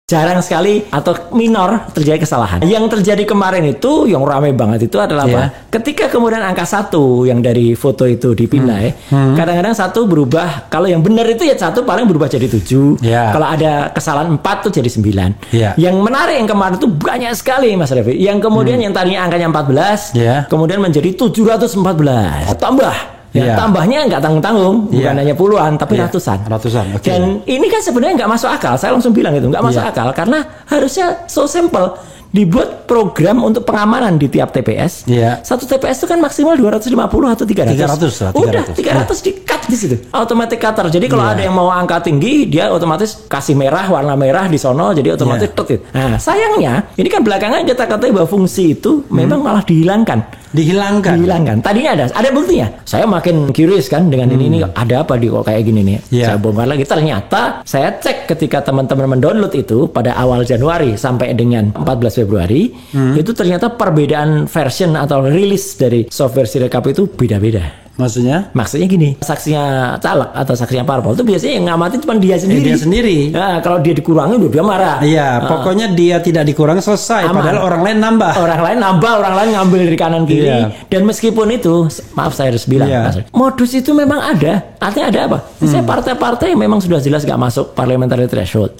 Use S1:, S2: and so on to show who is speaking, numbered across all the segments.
S1: Jarang sekali atau minor terjadi kesalahan. Yang terjadi kemarin itu yang ramai banget itu adalah apa? Ketika kemudian angka 1 yang dari foto itu dipindah, kadang-kadang 1 berubah. Kalau yang benar itu ya 1 paling berubah jadi 7. Kalau ada kesalahan 4 tuh jadi 9. Yang menarik yang kemarin itu banyak sekali Mas Revi. Yang kemudian yang tadinya angkanya 14, kemudian menjadi 714. Tambah. Tambahnya nggak tanggung-tanggung, bukan hanya puluhan, tapi ratusan. Okay. Dan ini kan sebenarnya nggak masuk akal. Saya langsung bilang itu nggak masuk akal karena harusnya so simple. Dibuat program untuk pengamanan di tiap TPS. Satu TPS itu kan maksimal 250 atau 300. Udah 300 di-cut di situ. Automatic cutter. Jadi kalau ada yang mau angka tinggi, dia otomatis kasih merah, warna merah di sono, jadi otomatis Nah, sayangnya, ini kan belakangan kita katakan bahwa fungsi itu memang malah dihilangkan. Tadinya ada buktinya. Saya makin curious kan dengan ini ada apa di kok kayak gini nih. Saya bongkar lagi. Ternyata saya cek ketika teman-teman mendownload itu pada awal Januari sampai dengan 14 Februari, itu ternyata perbedaan version atau rilis dari software Sirekap itu beda-beda.
S2: Maksudnya
S1: gini, saksinya caleg atau saksinya parpol itu biasanya yang ngamatin cuma dia sendiri. Nah, kalau dia dikurangi dia marah.
S2: Pokoknya dia tidak dikurangi selesai. Aman. Padahal orang lain nambah, orang lain ngambil dari kanan kiri. Dan meskipun itu, maaf saya harus bilang, modus itu memang ada. Artinya ada apa? Misalnya partai-partai yang memang sudah jelas gak masuk parliamentary threshold.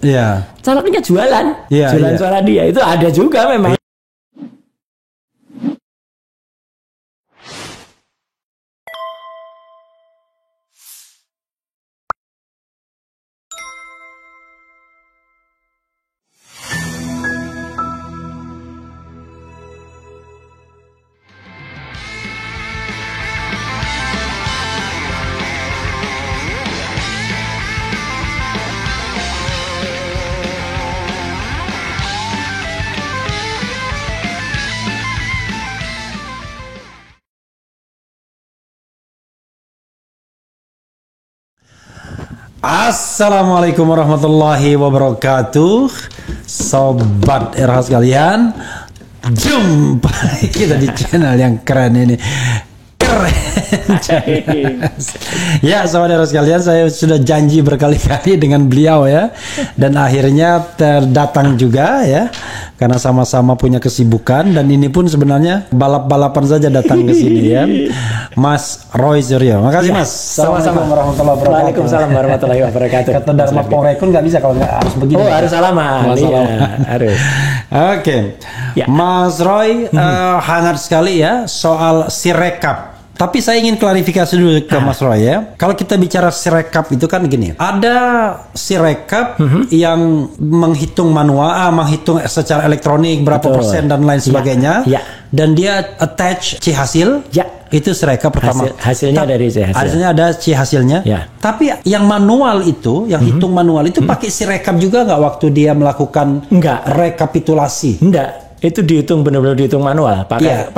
S2: Calegnya jualan suara dia itu ada juga memang. Assalamualaikum warahmatullahi wabarakatuh, sobat RH sekalian. Jumpa kita di channel yang keren ini. Ya, sobat RH sekalian, saya sudah janji berkali-kali dengan beliau ya, dan akhirnya terdatang juga ya, karena sama-sama punya kesibukan, dan ini pun sebenarnya balap-balapan saja datang ke sini ya. Mas Roy Suryo. Makasih Mas.
S1: Sama-sama. Waalaikumsalam warahmatullahi wabarakatuh.
S2: Kata Dharma Pongrekun nggak bisa kalau nggak harus begini.
S1: Harus salaman. Harus.
S2: Oke. Mas Roy, hangat sekali ya soal Sirekap. Tapi saya ingin klarifikasi dulu ke Mas Roy ya. Kalau kita bicara Sirekap itu kan gini. Ada Sirekap yang menghitung manual, menghitung secara elektronik berapa persen dan lain sebagainya. Dan dia attach C hasil. Itu Sirekap pertama.
S1: Hasilnya dari C hasil.
S2: Hasilnya ada C hasilnya. Tapi yang manual itu, yang hitung manual itu pakai Sirekap juga nggak waktu dia melakukan rekapitulasi?
S1: Enggak. Itu dihitung benar-benar dihitung manual, pakai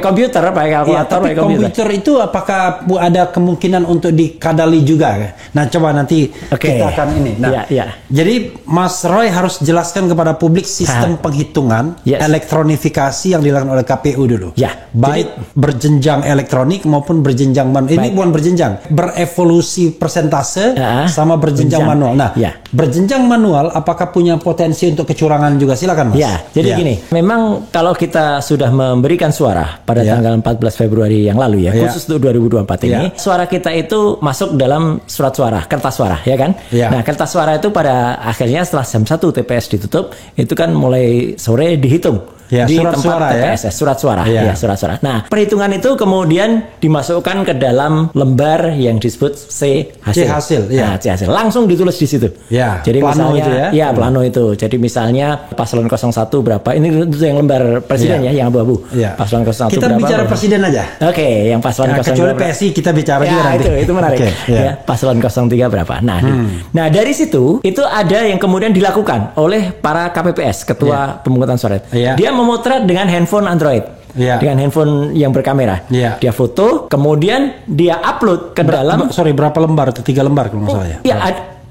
S1: komputer, pakai kalkulator,
S2: pakai komputer itu apakah ada kemungkinan untuk dikadali juga? Nah, coba nanti kita akan ini. Nah, jadi Mas Roy harus jelaskan kepada publik sistem penghitungan elektronifikasi yang dilakukan oleh KPU dulu. Baik berjenjang elektronik maupun berjenjang manual. Ini bukan berjenjang, berevolusi persentase sama berjenjang manual. Nah, berjenjang manual apakah punya potensi untuk kecurangan juga? Silakan Mas.
S1: Jadi gini. Memang kalau kita sudah memberikan suara pada tanggal 14 Februari yang lalu ya, khusus untuk 2024 ini, suara kita itu masuk dalam surat suara, kertas suara, ya kan? Nah, kertas suara itu pada akhirnya setelah jam 1 TPS ditutup, itu kan mulai sore dihitung. Di surat tempat suara TPS, surat suara, surat suara. Nah, perhitungan itu kemudian dimasukkan ke dalam lembar yang disebut C hasil. Nah, C hasil langsung ditulis di situ. Jadi plano misalnya, itu plano itu. Jadi misalnya paslon 01 berapa? Ini itu yang lembar presiden yang abu-abu. Paslon 01
S2: kita
S1: berapa?
S2: Bicara presiden aja.
S1: Oke, yang paslon 02.
S2: Kecuali PSI kita bicara juga nanti.
S1: Itu menarik. Paslon 03 berapa? Nah, dari situ itu ada yang kemudian dilakukan oleh para KPPS, ketua pemungutan suara. Dia memotret dengan handphone Android. Dengan handphone yang berkamera. Dia foto, kemudian dia upload ke dalam.
S2: Berapa lembar? 3 lembar kalau nggak salah ya?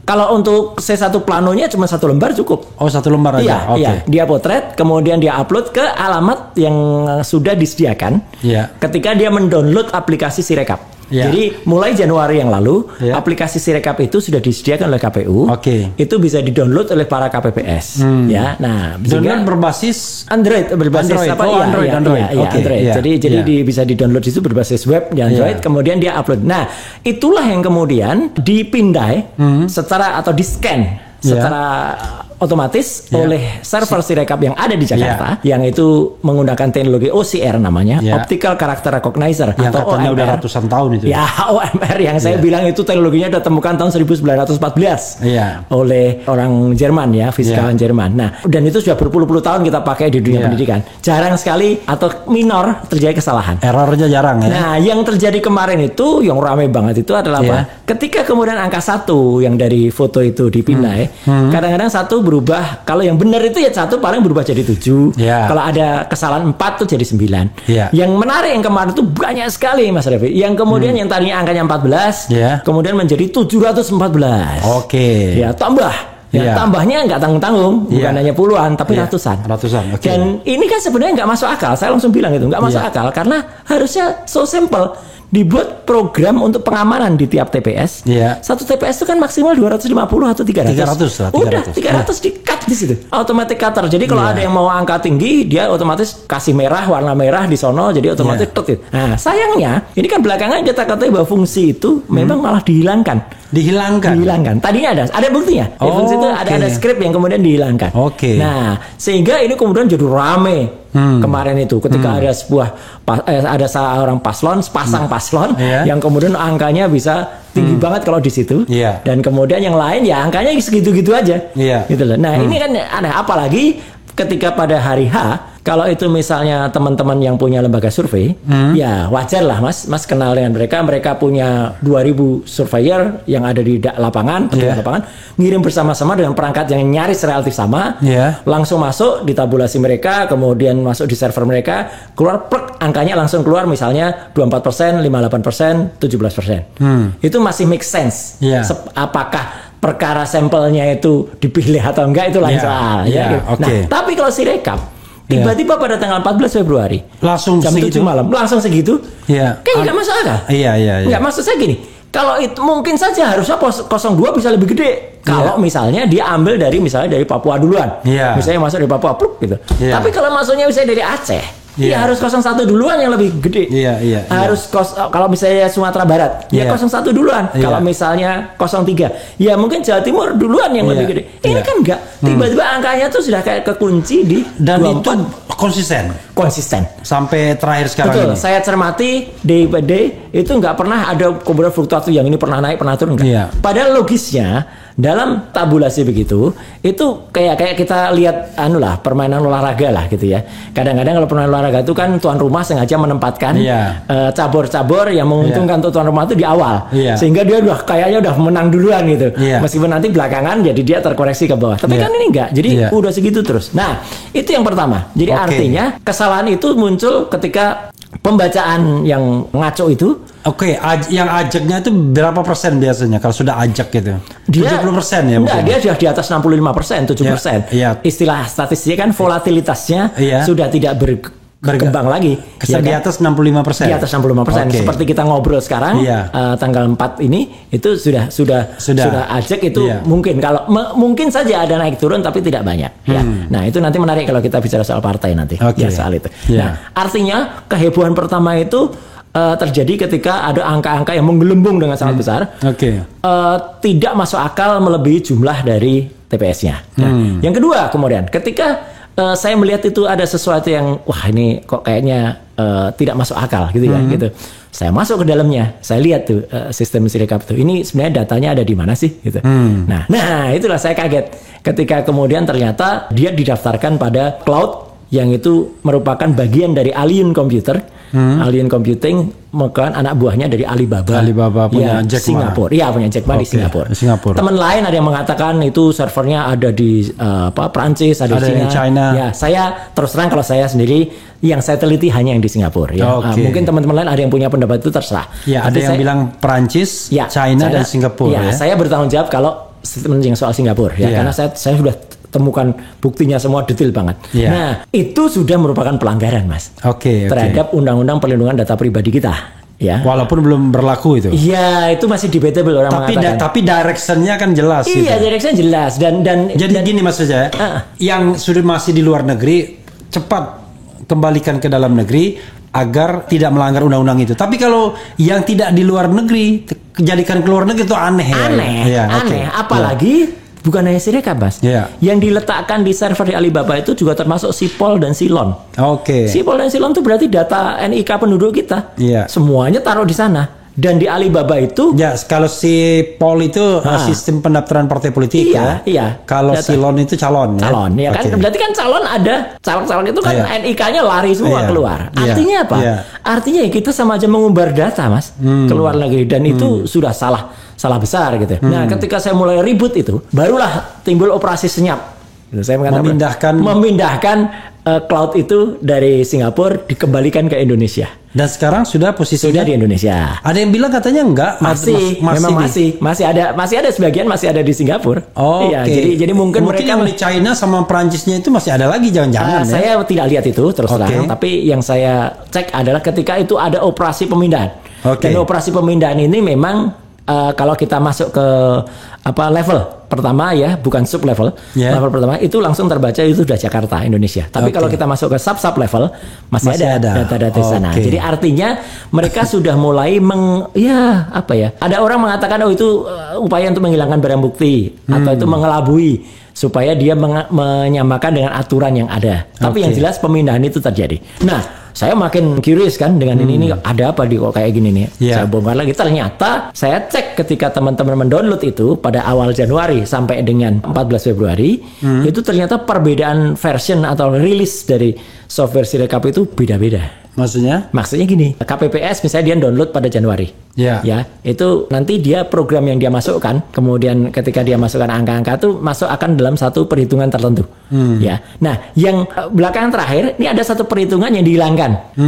S1: Kalau untuk C1 planonya cuma 1 lembar cukup.
S2: 1 lembar aja.
S1: Dia potret, kemudian dia upload ke alamat yang sudah disediakan. Ketika dia mendownload aplikasi Sirekap. Jadi mulai Januari yang lalu, aplikasi Sirekap itu sudah disediakan oleh KPU. Itu bisa di-download oleh para KPPS. Ya, nah,
S2: download berbasis
S1: Android. Jadi bisa di-download itu berbasis web di Android. Kemudian dia upload. Nah, itulah yang kemudian dipindai secara atau di-scan secara otomatis oleh server Sirekap yang ada di Jakarta, yang itu menggunakan teknologi OCR namanya, Optical Character Recognizer,
S2: yang
S1: atau
S2: katanya
S1: OMR.
S2: udah ratusan tahun itu.
S1: Ya, OMR yang saya bilang itu teknologinya udah temukan tahun 1914 oleh orang Jerman ya, fisikawan Jerman. Nah, dan itu sudah berpuluh-puluh tahun kita pakai di dunia pendidikan. Jarang sekali atau minor terjadi kesalahan.
S2: Errornya jarang ya.
S1: Nah, yang terjadi kemarin itu yang ramai banget itu adalah apa? Ketika kemudian angka 1 yang dari foto itu dipindai, kadang-kadang 1 berubah, kalau yang benar itu ya 1 paling berubah jadi 7. Kalau ada kesalahan 4 tuh jadi 9. Yang menarik yang kemarin itu banyak sekali Mas Revi. Yang kemudian yang tadinya angkanya 14, kemudian menjadi 714. Ya, tambah. Ya, tambahnya nggak tanggung-tanggung, bukan hanya puluhan, tapi ratusan. Dan ini kan sebenarnya nggak masuk akal. Saya langsung bilang itu nggak masuk akal karena harusnya so simple. Dibuat program untuk pengamanan di tiap TPS. Satu TPS itu kan maksimal 250 atau 300. Udah 300 di-cut di situ. Automatic cutter. Jadi kalau ada yang mau angka tinggi, dia otomatis kasih merah, warna merah di sono, jadi otomatis Nah, sayangnya ini kan belakangan kita katakan bahwa fungsi itu memang malah dihilangkan. Tadinya ada buktinya. Di fungsi itu ada skrip yang kemudian dihilangkan. Nah, sehingga ini kemudian jadi rame. Kemarin itu ketika ada ada seorang sepasang paslon yang kemudian angkanya bisa tinggi banget kalau di situ, dan kemudian yang lain ya angkanya segitu-gitu aja, gitu loh. Nah, ini kan aneh, apalagi ketika pada hari H, kalau itu misalnya teman-teman yang punya lembaga survei, ya wajar lah Mas kenal dengan mereka punya 2000 surveyor yang ada di lapangan, ngirim bersama-sama dengan perangkat yang nyaris relatif sama, langsung masuk di tabulasi mereka, kemudian masuk di server mereka, keluar angkanya langsung keluar misalnya 24%, 58%, 17%. Itu masih make sense. Apakah perkara sampelnya itu dipilih atau enggak itu lain soal. Nah, tapi kalau Sirekap tiba-tiba pada tanggal 14 Februari
S2: langsung
S1: jam 7 malam langsung segitu, kayaknya nggak masuk akal. Nggak, maksud saya gini, kalau itu mungkin saja harusnya 02 bisa lebih gede kalau misalnya dia ambil dari Papua duluan, misalnya masuk dari Papua gitu. Tapi kalau masuknya misalnya dari Aceh, ya harus 01 duluan yang lebih gede. Harus kalau misalnya Sumatera Barat, ya 01 duluan. Kalau misalnya 03, ya mungkin Jawa Timur duluan yang lebih gede. Ini kan enggak. Tiba-tiba angkanya tuh sudah kayak kekunci di
S2: dan
S1: 24.
S2: itu konsisten sampai terakhir sekarang.
S1: Betul,
S2: ini.
S1: Saya cermati day by day itu nggak pernah ada kemudian fluktuasi yang ini pernah naik pernah turun enggak. Padahal logisnya dalam tabulasi begitu itu kayak kita lihat permainan olahraga lah gitu ya. Kadang-kadang kalau permainan olahraga itu kan tuan rumah sengaja menempatkan cabur-cabur yang menguntungkan untuk tuan rumah itu di awal, sehingga dia kayaknya udah menang duluan gitu. Meskipun nanti belakangan jadi dia terkoreksi ke bawah. Tapi kan ini enggak. Jadi udah segitu terus. Nah, itu yang pertama. Jadi artinya kesalahan itu muncul ketika pembacaan yang ngaco itu.
S2: Yang ajaknya itu berapa persen biasanya kalau sudah ajak gitu? 70% ya?
S1: Enggak, dia sudah di atas 65%, 7%. Istilah statistiknya kan volatilitasnya sudah tidak berkembang lagi.
S2: Di atas 65%.
S1: Di atas 65%. Seperti kita ngobrol sekarang, tanggal 4 ini itu sudah ajak itu mungkin kalau mungkin saja ada naik turun tapi tidak banyak. Nah, itu nanti menarik kalau kita bicara soal partai nanti. Soal itu. Nah, artinya kehebohan pertama itu terjadi ketika ada angka-angka yang menggelembung dengan sangat besar, tidak masuk akal melebihi jumlah dari TPS-nya. Nah, yang kedua kemudian ketika saya melihat itu ada sesuatu yang ini kok kayaknya tidak masuk akal gitu ya gitu. Saya masuk ke dalamnya, saya lihat tuh sistem Sirekap tuh. Ini sebenarnya datanya ada di mana sih gitu. Nah, itulah saya kaget ketika kemudian ternyata dia didaftarkan pada cloud yang itu merupakan bagian dari Alien Computer. Alien Computing merupakan anak buahnya dari Alibaba
S2: punya Jack Ma.
S1: Singapura. Iya, punya Jack Ma di Singapura. Teman lain ada yang mengatakan itu servernya ada di Prancis, ada di
S2: China.
S1: Ya, saya terus terang kalau saya sendiri yang saya teliti hanya yang di Singapura. Mungkin teman-teman lain ada yang punya pendapat itu terserah.
S2: Ada yang bilang Prancis, China dan Singapura.
S1: Saya bertanggung jawab kalau yang soal Singapura karena saya sudah temukan buktinya semua detail banget. Nah, itu sudah merupakan pelanggaran, Mas. Terhadap Undang-Undang Perlindungan Data Pribadi kita. Ya.
S2: Walaupun belum berlaku itu.
S1: Iya, itu masih debatable orang mengatakan.
S2: Tapi directionnya kan jelas.
S1: Iya, gitu. Directionnya jelas dan
S2: jadi gini maksudnya, yang sudah masih di luar negeri cepat kembalikan ke dalam negeri agar tidak melanggar undang-undang itu. Tapi kalau yang tidak di luar negeri jadikan ke luar negeri itu aneh.
S1: Aneh. Apalagi bukan hanya Sirekap, Mas. Yang diletakkan di server di Alibaba itu juga termasuk Sipol dan Silon. Sipol dan Silon itu berarti data NIK penduduk kita. Semuanya taruh di sana. Dan di Alibaba itu,
S2: kalau Sipol itu sistem pendaftaran partai politik
S1: Iya.
S2: Kalau Silon itu calon.
S1: Ya kan. Berarti kan calon ada calon itu kan NIK-nya lari semua keluar. Artinya apa? Artinya kita sama aja mengumbar data, Mas, keluar negeri dan itu sudah salah besar gitu. Nah, ketika saya mulai ribut itu, barulah timbul operasi senyap. Saya mengatakan memindahkan cloud itu dari Singapura dikembalikan ke Indonesia.
S2: Dan sekarang sudah posisinya
S1: di Indonesia.
S2: Ada yang bilang katanya enggak,
S1: masih ada sebagian masih ada di Singapura. Iya, jadi mungkin mereka
S2: di China sama Perancisnya itu masih ada lagi jangan-jangan.
S1: Saya tidak lihat itu terus terang, tapi yang saya cek adalah ketika itu ada operasi pemindahan. Dan operasi pemindahan ini memang kalau kita masuk ke level pertama ya, bukan sub level. Level pertama itu langsung terbaca itu sudah Jakarta, Indonesia. Tapi kalau kita masuk ke sub level masih ada data-data di sana. Jadi artinya mereka sudah mulai ada orang mengatakan itu upaya untuk menghilangkan barang bukti atau itu mengelabui supaya dia menyamakan dengan aturan yang ada. Tapi yang jelas pemindahan itu terjadi. Nah, saya makin curious kan dengan ini ada apa kok kayak gini nih. Saya bongkar lagi, ternyata saya cek ketika teman-teman mendownload itu pada awal Januari sampai dengan 14 Februari itu ternyata perbedaan version atau rilis dari software Sirekap itu beda-beda. Maksudnya gini, KPPS misalnya dia download pada Januari. Ya, itu nanti dia program yang dia masukkan, kemudian ketika dia masukkan angka-angka itu masuk akan dalam satu perhitungan tertentu. Ya. Nah, yang belakangan terakhir ini ada satu perhitungan yang dihilangkan.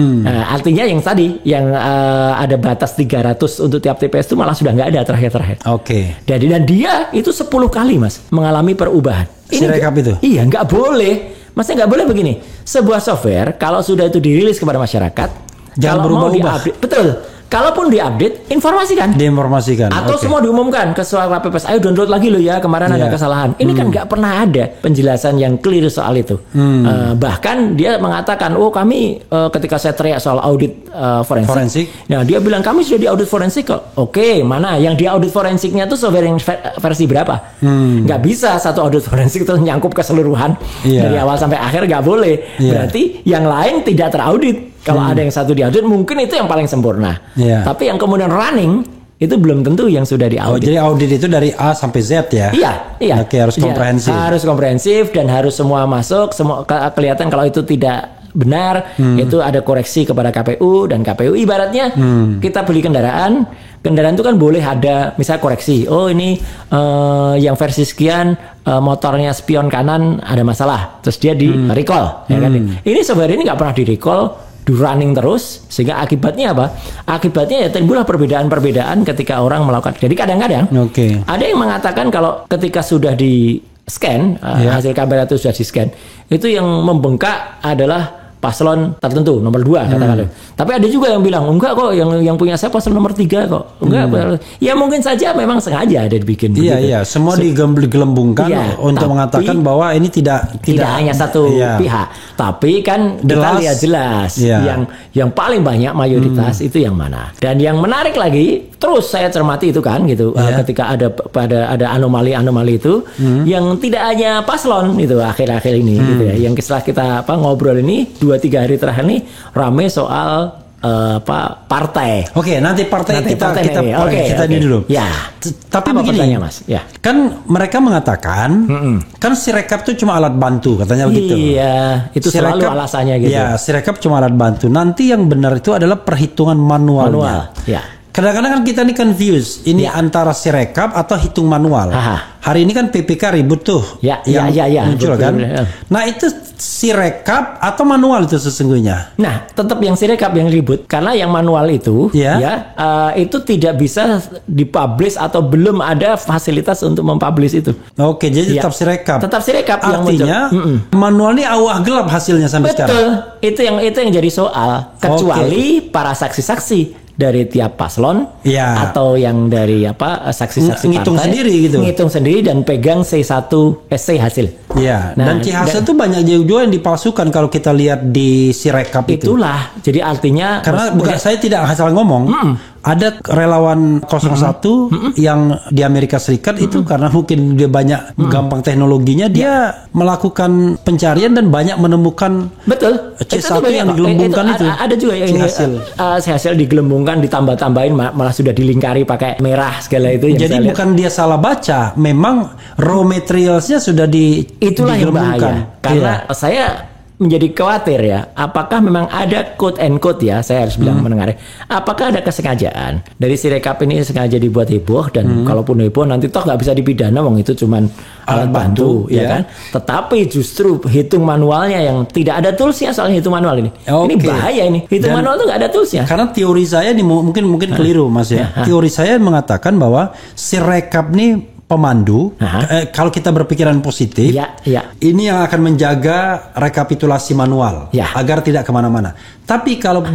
S1: Artinya yang tadi yang ada batas 300 untuk tiap TPS itu malah sudah nggak ada terakhir-terakhir. Jadi dan dia itu 10 kali, Mas, mengalami perubahan.
S2: Sirekap itu?
S1: Iya, nggak boleh. Maksudnya nggak boleh begini. Sebuah software kalau sudah itu dirilis kepada masyarakat,
S2: jangan berubah-ubah.
S1: Betul. Kalaupun diupdate, diinformasikan. Atau semua diumumkan ke soal KPPS. Ayo download lagi loh ya, kemarin ada kesalahan. Ini kan nggak pernah ada penjelasan yang clear soal itu. Bahkan dia mengatakan, kami ketika saya teriak soal audit forensik. Nah, dia bilang kami sudah di audit forensik kok. Mana? Yang di audit forensiknya tuh software yang versi berapa? Nggak bisa satu audit forensik itu nyangkup keseluruhan dari awal sampai akhir, nggak boleh. Berarti yang lain tidak teraudit. Kalau ada yang satu diaudit, mungkin itu yang paling sempurna. Tapi yang kemudian running itu belum tentu yang sudah diaudit.
S2: Jadi audit itu dari A sampai Z ya?
S1: Iya.
S2: Harus komprehensif.
S1: Harus komprehensif dan harus semua masuk. Semua kelihatan kalau itu tidak benar, itu ada koreksi kepada KPU dan KPU ibaratnya kita beli kendaraan itu kan boleh ada misal koreksi. Ini yang versi sekian motornya spion kanan ada masalah, terus dia di recall. Ya kan? Ini sebenarnya ini nggak pernah di recall. Running terus, sehingga akibatnya apa? Akibatnya ya timbullah perbedaan-perbedaan ketika orang melakukan. Jadi kadang-kadang ada yang mengatakan kalau ketika sudah di scan hasil kamera itu sudah di scan, itu yang membengkak adalah paslon tertentu nomor 2 katakanlah. Tapi ada juga yang bilang enggak kok, yang punya saya paslon nomor 3 kok. Enggak. Ya mungkin saja memang sengaja ada dibikin begitu.
S2: Iya, semua digelembungkan untuk mengatakan bahwa ini tidak
S1: hanya satu pihak. Tapi kan kita lihat jelas yang paling banyak mayoritas itu yang mana. Dan yang menarik lagi, terus saya cermati itu kan gitu. Ketika ada anomali-anomali itu yang tidak hanya paslon itu akhir-akhir ini gitu ya. Yang setelah kita ngobrol ini 2-3 hari terakhir nih rame soal partai.
S2: Nanti partai kita ini dulu. Tapi begini,
S1: Mas.
S2: Kan mereka mengatakan kan Sirekap itu cuma alat bantu katanya begitu.
S1: Iya, itu selalu alasannya gitu.
S2: Sirekap cuma alat bantu. Nanti yang benar itu adalah perhitungan manualnya. Kadang-kadang kan kita ini confused. Ini antara Sirekap atau hitung manual. Hari ini kan PPK ribut tuh. Muncul kan. Nah, itu Sirekap atau manual itu sesungguhnya?
S1: Nah, tetap yang Sirekap yang ribut karena yang manual itu itu tidak bisa dipublish atau belum ada fasilitas untuk mempublish itu.
S2: Jadi tetap Sirekap.
S1: Tetap Sirekap yang
S2: artinya manual ini awah gelap hasilnya sampai sekarang.
S1: Betul. Itu yang jadi soal. Kecuali para saksi-saksi dari tiap paslon atau yang dari saksi-saksi
S2: ngitung
S1: partai,
S2: sendiri gitu.
S1: Ngitung sendiri dan pegang C hasil.
S2: Iya. Nah, dan C hasil itu banyak juga yang dipalsukan kalau kita lihat di Sirekap itu.
S1: Itulah. Jadi artinya
S2: karena bukan saya tidak asal ngomong. Ada relawan 01 yang di Amerika Serikat itu karena mungkin dia banyak gampang teknologinya, dia melakukan pencarian dan banyak menemukan C1 yang digelembungkan itu.
S1: Ada juga yang hasil digelembungkan, ditambah-tambahin, malah sudah dilingkari pakai merah segala itu.
S2: Jadi bukan dia salah baca, memang raw materialsnya sudah
S1: itulah yang
S2: digelembungkan.
S1: Karena saya menjadi khawatir ya, apakah memang ada quote and quote ya, saya harus bilang mendengar, apakah ada kesengajaan dari Sirekap ini sengaja dibuat heboh dan kalaupun heboh nanti toh nggak bisa dipidana, wong itu cuman alat bantu ya kan, tetapi justru hitung manualnya yang tidak ada toolsnya, soalnya hitung manual ini bahaya ini, hitung manual itu nggak ada toolsnya.
S2: Karena teori saya ini mungkin keliru Mas ya, teori saya mengatakan bahwa Sirekap ini pemandu, kalau kita berpikiran positif, ini yang akan menjaga rekapitulasi manual agar tidak kemana-mana. Tapi kalau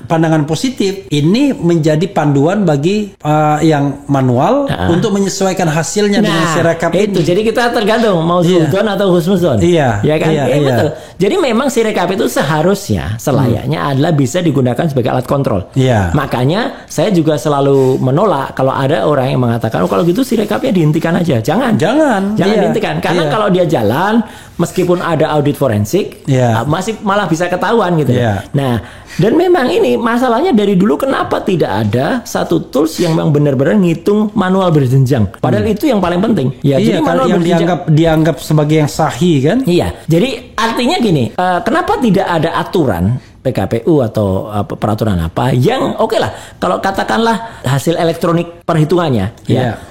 S2: pandangan positif, ini menjadi panduan bagi yang manual untuk menyesuaikan hasilnya dengan Sirekap itu.
S1: Jadi kita tergantung mau Zulzon atau Husnuzon.
S2: Iya, kan?
S1: Betul. Jadi memang Sirekap itu seharusnya selayaknya adalah bisa digunakan sebagai alat kontrol. Makanya saya juga selalu menolak kalau ada orang yang mengatakan, oh kalau gitu Sirekapnya dihentikan aja. Jangan dihentikan, karena kalau dia jalan meskipun ada audit forensik masih malah bisa ketahuan gitu. Nah, dan memang ini masalahnya dari dulu kenapa tidak ada satu tools yang memang benar-benar ngitung manual berjenjang. Padahal itu yang paling penting. Jadi manual
S2: yang dianggap sebagai yang sahih kan?
S1: Iya. Jadi artinya gini, kenapa tidak ada aturan PKPU atau peraturan apa yang lah, kalau katakanlah hasil elektronik perhitungannya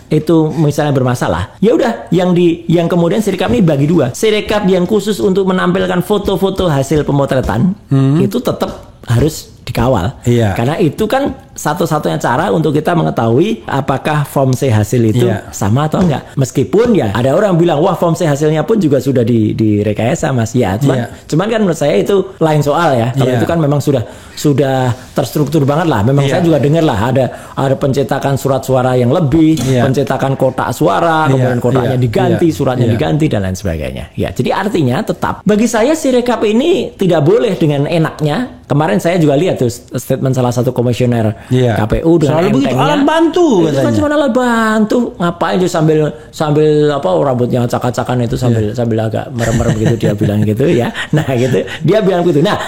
S1: itu misalnya bermasalah, ya udah yang kemudian Sirekap ini bagi dua. Sirekap yang khusus untuk menampilkan foto-foto hasil pemotretan itu tetap harus dikawal. Karena itu kan satu-satunya cara untuk kita mengetahui apakah form C hasil itu sama atau enggak. Meskipun ya ada orang bilang wah form C hasilnya pun juga sudah direkayasa Mas. Cuman kan menurut saya itu lain soal ya. Kalau itu kan memang sudah terstruktur banget lah. Memang saya juga dengar lah ada pencetakan surat suara yang lebih, pencetakan kotak suara, kemudian kotaknya diganti, suratnya diganti dan lain sebagainya. Jadi artinya tetap bagi saya Sirekap ini tidak boleh dengan enaknya. Kemarin saya juga lihat tuh statement salah satu komisioner KPU dengan
S2: selalu begitu, alat bantu
S1: itu kan cuma alat bantu, ngapain dia sambil rambutnya acak-acakan itu sambil agak merem-merem gitu dia bilang gitu ya. Nah gitu dia bilang gitu. Nah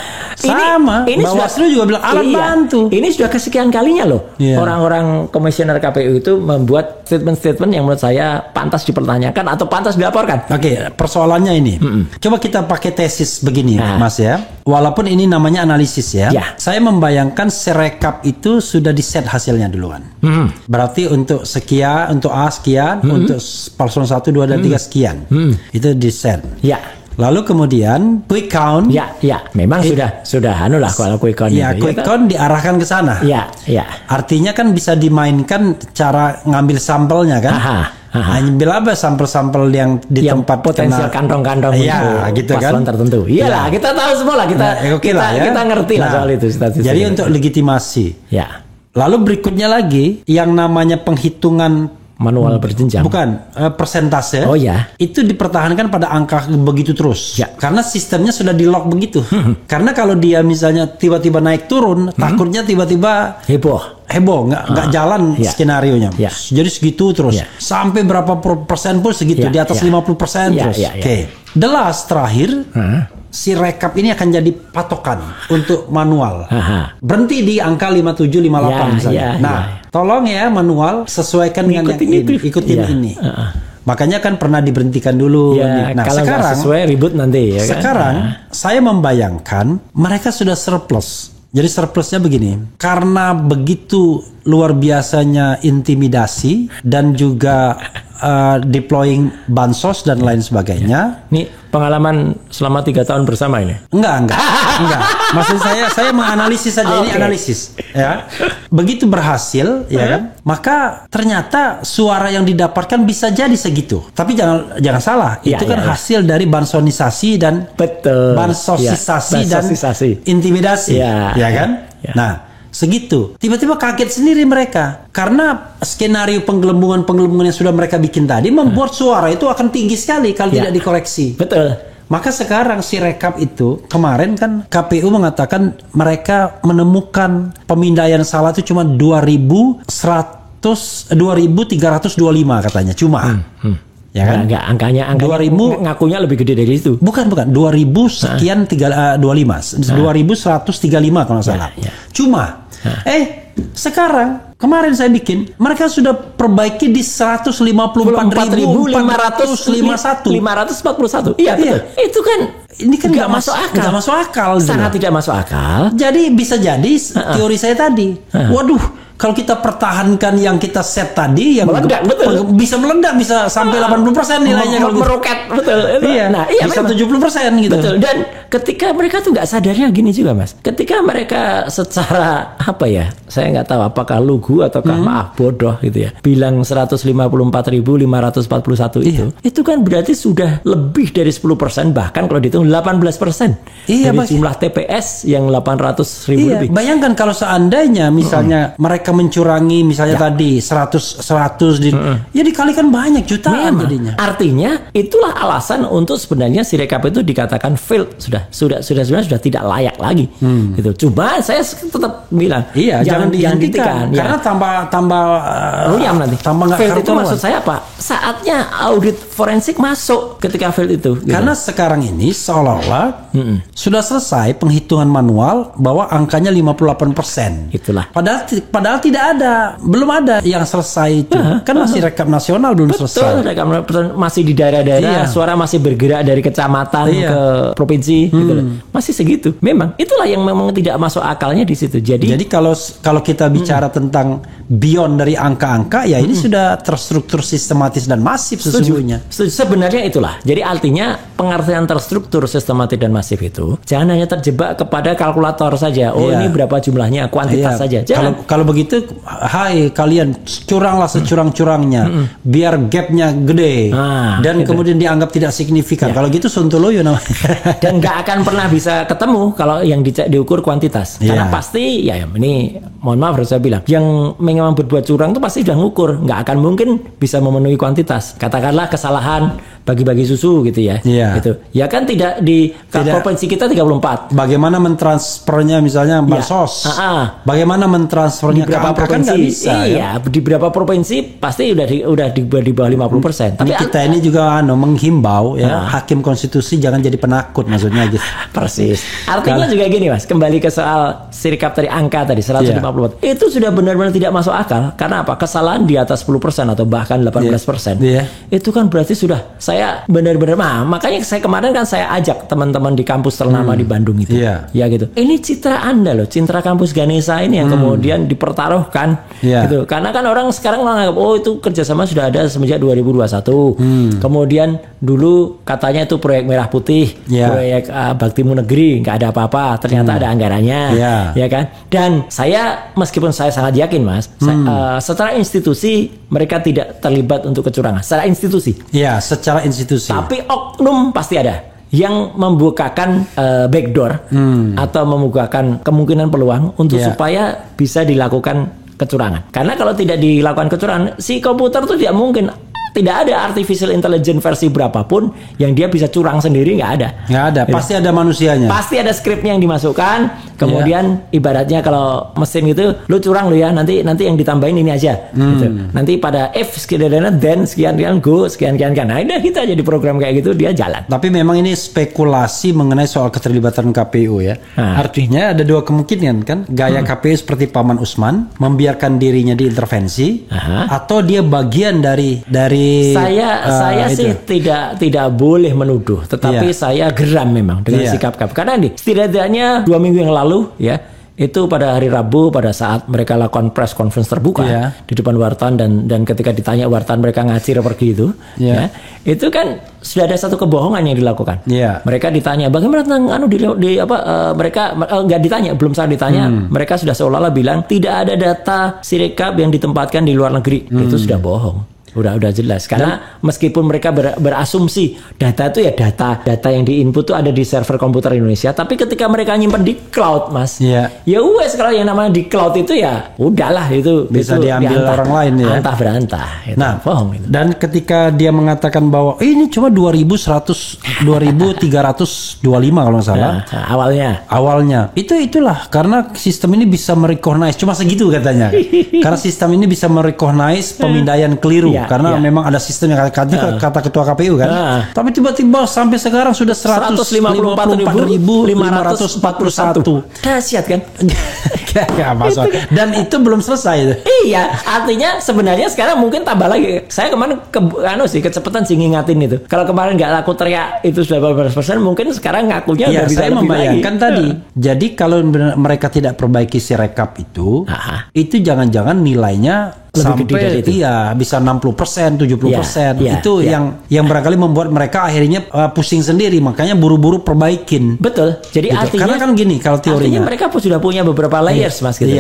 S1: ini
S2: Bawaslu juga bilang alat bantu.
S1: Ini sudah kesekian kalinya loh orang-orang komisioner KPU itu membuat statement-statement yang menurut saya pantas dipertanyakan atau pantas dilaporkan.
S2: Persoalannya ini coba kita pakai tesis begini Mas ya, walaupun ini namanya analisis ya. Saya membayangkan Sirekap itu sudah di-set hasilnya duluan. Berarti untuk sekian, untuk A sekian, untuk paslon 1, 2, dan 3 sekian. Itu di-set. Lalu kemudian quick count.
S1: Memang sudah lah kalau quick count.
S2: Quick count diarahkan ke sana. Artinya kan bisa dimainkan cara ngambil sampelnya kan. Ambil apa sampel-sampel yang di tempat
S1: potensial kantong-kantong
S2: gitu
S1: paslon
S2: kan
S1: tertentu. Iyalah, kita tahu semua lah, kita ngerti lah soal itu.
S2: Jadi untuk legitimasi. Lalu berikutnya lagi yang namanya penghitungan
S1: manual berjenjang.
S2: Bukan, persentase. Itu dipertahankan pada angka begitu terus. Karena sistemnya sudah di-lock begitu. Karena kalau dia misalnya tiba-tiba naik turun, takutnya tiba-tiba heboh, nggak jalan skenarionya. Jadi segitu terus. Sampai berapa persen pun segitu, di atas 50% terus. The last terakhir, Sirekap ini akan jadi patokan untuk manual. Berhenti di angka 57, 58 misalnya. Tolong ya manual sesuaikan dengan ikutin ini. Makanya kan pernah diberhentikan dulu.
S1: Nah kalau sekarang sesuai ribut nanti.
S2: Sekarang saya membayangkan mereka sudah surplus. Jadi surplusnya begini, karena begitu luar biasanya intimidasi dan juga deploying bansos dan lain sebagainya.
S1: Ini pengalaman selama 3 tahun bersama ini?
S2: Enggak. Maksud saya menganalisis saja, ini analisis. Ya, begitu berhasil, ya kan? Maka ternyata suara yang didapatkan bisa jadi segitu. Tapi jangan salah, itu kan hasil dari bansonisasi dan bansosisasi dan intimidasi, ya kan? Nah, segitu. Tiba-tiba kaget sendiri mereka karena skenario penggelembungan yang sudah mereka bikin tadi membuat suara itu akan tinggi sekali kalau tidak dikoreksi.
S1: Betul.
S2: Maka sekarang si rekap itu kemarin kan KPU mengatakan mereka menemukan pemindaian salah itu cuma 2.325 katanya cuma. Ya kan?
S1: Enggak, angkanya
S2: 2000
S1: ngakunya lebih gede dari itu.
S2: Bukan 2000 sekian 25. 2135 kalau nggak salah. Cuma sekarang kemarin saya bikin mereka sudah perbaiki di 154.541.
S1: Iya betul. Itu kan
S2: ini kan
S1: nggak masuk akal.
S2: Nggak masuk akal.
S1: Sangat tidak masuk akal.
S2: Jadi bisa jadi teori saya tadi. Waduh. Kalau kita pertahankan yang kita set tadi, yang
S1: meledak, betul.
S2: Bisa meledak, bisa sampai 80% nilainya kalau
S1: meroket, betul.
S2: Iya, nah, iya bisa 70% gitu.
S1: Betul. Dan ketika mereka tuh nggak sadarnya gini juga, Mas. Ketika mereka secara saya nggak tahu apakah lugu ataukah maaf bodoh gitu ya, bilang 154.541 itu kan berarti sudah lebih dari 10%, bahkan kalau dihitung 18% dari jumlah TPS yang 800.000 lebih.
S2: Bayangkan kalau seandainya misalnya mereka mencurangi misalnya tadi 100 ya dikalikan banyak jutaan jadinya.
S1: Artinya itulah alasan untuk sebenarnya si rekap itu dikatakan failed, sudah tidak layak lagi. Gitu. Cuma saya tetap bilang jangan dihentikan
S2: karena tambah
S1: ruyam nanti.
S2: Tambah
S1: failed itu maksud saya apa? Saatnya audit forensik masuk ketika failed itu. Gitu.
S2: Karena sekarang ini seolah-olah sudah selesai penghitungan manual bahwa angkanya 58%.
S1: Itulah.
S2: Padahal belum ada yang selesai itu. Kan masih rekap nasional belum selesai.
S1: Rekap masih di daerah-daerah, suara masih bergerak dari kecamatan ke provinsi gitu loh. Masih segitu. Memang itulah yang memang tidak masuk akalnya di situ. Jadi
S2: kalau kita bicara tentang beyond dari angka-angka ya ini sudah terstruktur sistematis dan masif sesungguhnya.
S1: Sebenarnya itulah. Jadi artinya pengertian terstruktur sistematis dan masif itu jangan hanya terjebak kepada kalkulator saja. Ini berapa jumlahnya, kuantitas saja.
S2: Kalau begitu, hai kalian curanglah securang-curangnya, biar gapnya gede, dan gitu. Kemudian dianggap tidak signifikan. Kalau gitu sontoloyo namanya.
S1: Dan nggak akan pernah bisa ketemu kalau yang diukur kuantitas. Karena pasti, ini mohon maaf harus saya bilang, yang memang berbuat curang itu pasti sudah ngukur, nggak akan mungkin bisa memenuhi kuantitas. Katakanlah kesalahan bagi-bagi susu gitu ya. Gitu. Ya kan tidak di provinsi kita 34.
S2: Bagaimana mentransfernya misalnya bansos? Bagaimana mentransfernya
S1: di berapa provinsi?
S2: Kan bisa,
S1: di beberapa provinsi pasti udah di bawah 50%.
S2: Tapi kita ini juga menghimbau hakim konstitusi jangan jadi penakut maksudnya gitu.
S1: Persis. Artinya juga gini Mas, kembali ke soal sirikap tadi angka tadi 154. Itu sudah benar-benar tidak masuk akal. Karena apa? Kesalahan di atas 10% atau bahkan 18%. Itu kan berarti sudah saya benar-benar makanya saya kemarin kan saya ajak teman-teman di kampus ternama di Bandung itu. Ya gitu. Ini citra Anda loh, citra kampus Ganesha ini yang kemudian dipertaruhkan gitu. Karena kan orang sekarang menganggap itu kerjasama sudah ada semenjak 2021. Kemudian dulu katanya itu proyek Merah Putih, proyek Baktimu Negeri, nggak ada apa-apa. Ternyata ada anggarannya, ya kan. Dan saya meskipun saya sangat yakin Mas, secara institusi mereka tidak terlibat untuk kecurangan. Secara institusi.
S2: Secara institusi.
S1: Tapi oknum pasti ada yang membukakan backdoor atau membukakan kemungkinan peluang untuk supaya bisa dilakukan kecurangan. Karena kalau tidak dilakukan kecurangan, si komputer itu tidak mungkin. Tidak ada artificial intelligence versi berapapun yang dia bisa curang sendiri, nggak ada.
S2: Nggak ada, pasti ada manusianya.
S1: Pasti ada skripnya yang dimasukkan. Kemudian ibaratnya kalau mesin gitu, lu curang lu ya, nanti yang ditambahin ini aja. Gitu. Nanti pada if sekian then sekian go sekian. Nah, udah gitu aja di program kayak gitu dia jalan.
S2: Tapi memang ini spekulasi mengenai soal keterlibatan KPU ya. Artinya ada dua kemungkinan kan, gaya KPU seperti Paman Usman membiarkan dirinya diintervensi, atau dia bagian dari
S1: saya sih tidak boleh menuduh, tetapi saya geram memang dengan sikap KPU. Karena setidaknya 2 minggu yang lalu ya, itu pada hari Rabu pada saat mereka lakukan press conference terbuka di depan wartawan dan ketika ditanya wartawan mereka ngacir pergi itu, itu kan sudah ada satu kebohongan yang dilakukan. Mereka ditanya bagaimana tentang mereka nggak ditanya, belum saat ditanya, mereka sudah seolah-olah bilang tidak ada data Sirekap yang ditempatkan di luar negeri. Itu sudah bohong. Udah jelas. Karena meskipun mereka berasumsi data itu ya data yang diinput itu ada di server komputer Indonesia, tapi ketika mereka nyimpan di cloud, Mas, ya wes kalau yang namanya di cloud itu ya udahlah itu
S2: bisa diambil orang lain ya.
S1: Antah berantah. Gitu.
S2: Nah, dan ketika dia mengatakan bahwa ini cuma 2325 kalau nggak salah. Awalnya. Itulah karena sistem ini bisa merecognize cuma segitu katanya. Karena sistem ini bisa merecognize pemindaian keliru. Karena memang ada sistem yang kata ketua KPU kan. Tapi tiba-tiba sampai sekarang sudah 154.541.
S1: Dahsyat kan?
S2: Gak masuk. Dan itu belum selesai.
S1: Iya, artinya sebenarnya sekarang mungkin tambah lagi. Saya kemarin kecepatan sih ngingatin itu. Kalau kemarin nggak laku teriak itu sudah 18%, mungkin sekarang ngakunya udah bisa
S2: saya
S1: lebih
S2: membayangkan
S1: lagi.
S2: Tadi. Jadi kalau mereka tidak perbaiki si rekap itu jangan-jangan nilainya
S1: lebih
S2: sampai bisa 60%, 70%. Itu yang barangkali membuat mereka akhirnya pusing sendiri, makanya buru-buru perbaikin.
S1: Betul. Jadi
S2: gitu.
S1: artinya
S2: karena kan gini kalau teorinya.
S1: Artinya mereka sudah punya beberapa layers, Mas, gitu.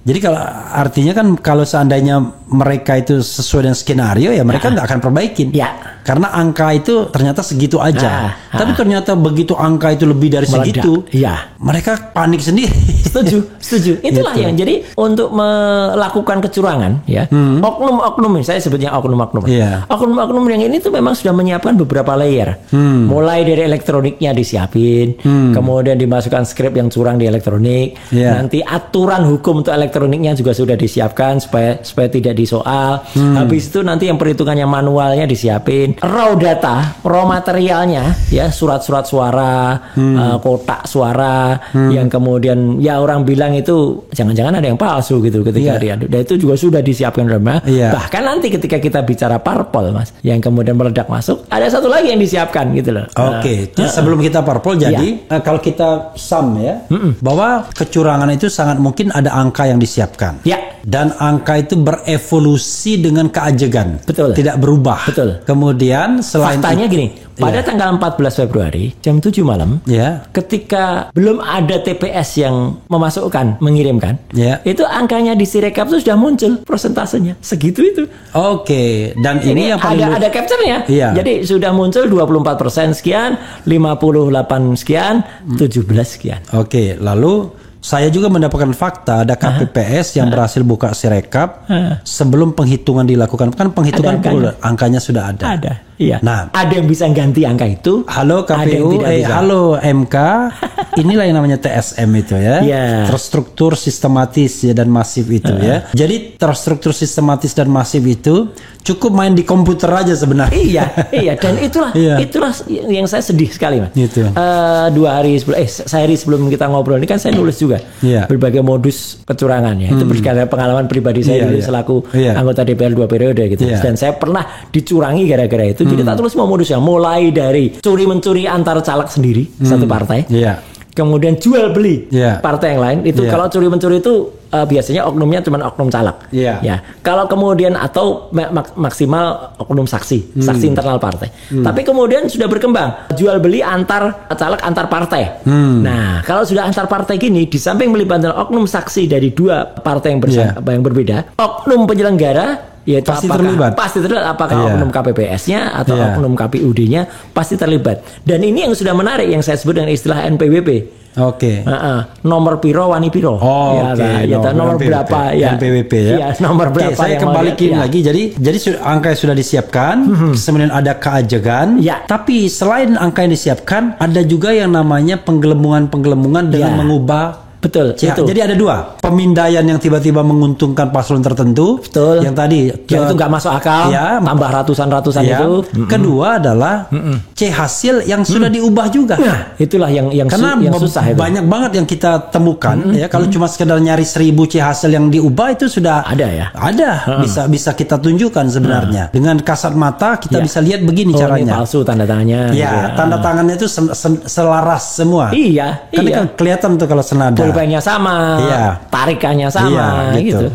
S2: Jadi kalau artinya kan kalau seandainya mereka itu sesuai dengan skenario ya mereka nggak akan perbaikin. Karena angka itu ternyata segitu aja. Tapi ternyata begitu angka itu lebih dari segitu, mereka panik sendiri.
S1: Setuju. Itulah yang jadi untuk melakukan kecurangan, oknum-oknum, saya sebutnya oknum-oknum. Oknum-oknum yang ini tuh memang sudah menyiapkan beberapa layer. Mulai dari elektroniknya disiapin, kemudian dimasukkan skrip yang curang di elektronik, nanti aturan hukum untuk elektroniknya juga sudah disiapkan supaya tidak disoal. Habis itu nanti yang perhitungan yang manualnya disiapin. Raw data, raw materialnya, ya surat-surat suara, kotak suara, yang kemudian ya orang bilang itu jangan-jangan ada yang palsu gitu ketika dia. Dan itu juga sudah disiapkan Bahkan nanti ketika kita bicara parpol, Mas, yang kemudian meledak masuk, ada satu lagi yang disiapkan gitu loh.
S2: Sebelum kita parpol, jadi kalau kita sum bahwa kecurangan itu sangat mungkin ada angka yang disiapkan. Dan angka itu berevolusi dengan keajegan. Tidak berubah. Kemudian selain
S1: faktanya gini, pada tanggal 14 Februari jam 7 malam, ketika belum ada TPS yang mengirimkan, itu angkanya di Sirekap itu sudah muncul prosentasenya segitu itu.
S2: Dan ini yang paling
S1: ada capture-nya. Jadi sudah muncul 24% sekian, 58 sekian, 17 sekian.
S2: Lalu saya juga mendapatkan fakta ada KPPS yang berhasil buka Sirekap sebelum penghitungan dilakukan. Kan penghitungan angkanya sudah ada.
S1: Nah, ada yang bisa ganti angka itu.
S2: Halo KPU, halo MK. Inilah yang namanya TSM itu terstruktur, sistematis dan masif itu Jadi terstruktur, sistematis dan masif itu cukup main di komputer aja sebenarnya.
S1: Dan itulah yang saya sedih sekali, Mas. 2 hari sebelum sehari sebelum kita ngobrol ini kan saya nulis juga berbagai modus kecurangannya. Itu berdasarkan pengalaman pribadi saya selaku anggota DPR 2 periode gitu. Dan saya pernah dicurangi gara-gara itu. Jadi tak tulis semua modusnya, mulai dari curi-mencuri antar caleg sendiri satu partai. Kemudian jual beli partai yang lain itu kalau curi mencuri itu biasanya oknumnya cuma oknum caleg. Kalau kemudian atau maksimal oknum saksi internal partai. Tapi kemudian sudah berkembang jual beli antar caleg antar partai. Nah, kalau sudah antar partai gini, di samping melibatkan oknum saksi dari 2 partai yang berbeda, oknum penyelenggara
S2: pasti terlibat.
S1: Apakah oknum KPPS-nya atau oknum KPUD-nya pasti terlibat. Dan ini yang sudah menarik yang saya sebut dengan istilah NPWP. Nomor piro wani piro. Nomor berapa
S2: NPWP
S1: nomor berapa.
S2: Saya kembaliin lagi. Jadi angka yang sudah disiapkan, kemudian ada keajegan. Tapi selain angka yang disiapkan, ada juga yang namanya penggelembungan dengan mengubah. Jadi ada 2 pemindaian yang tiba-tiba menguntungkan paslon tertentu. Yang tadi
S1: itu nggak masuk akal. Tambah ratusan itu.
S2: Kedua adalah C hasil yang sudah diubah juga.
S1: Itulah yang
S2: karena
S1: susah.
S2: Banyak banget yang kita temukan. Kalau cuma sekedar nyari 1000 C hasil yang diubah itu sudah
S1: ada.
S2: Bisa kita tunjukkan sebenarnya. Dengan kasat mata kita bisa lihat begini caranya.
S1: Ini palsu tanda tangannya.
S2: Tanda tangannya itu selaras semua. Karena kan kelihatan tuh kalau senada.
S1: Pulpennya sama, tarikannya sama, gitu.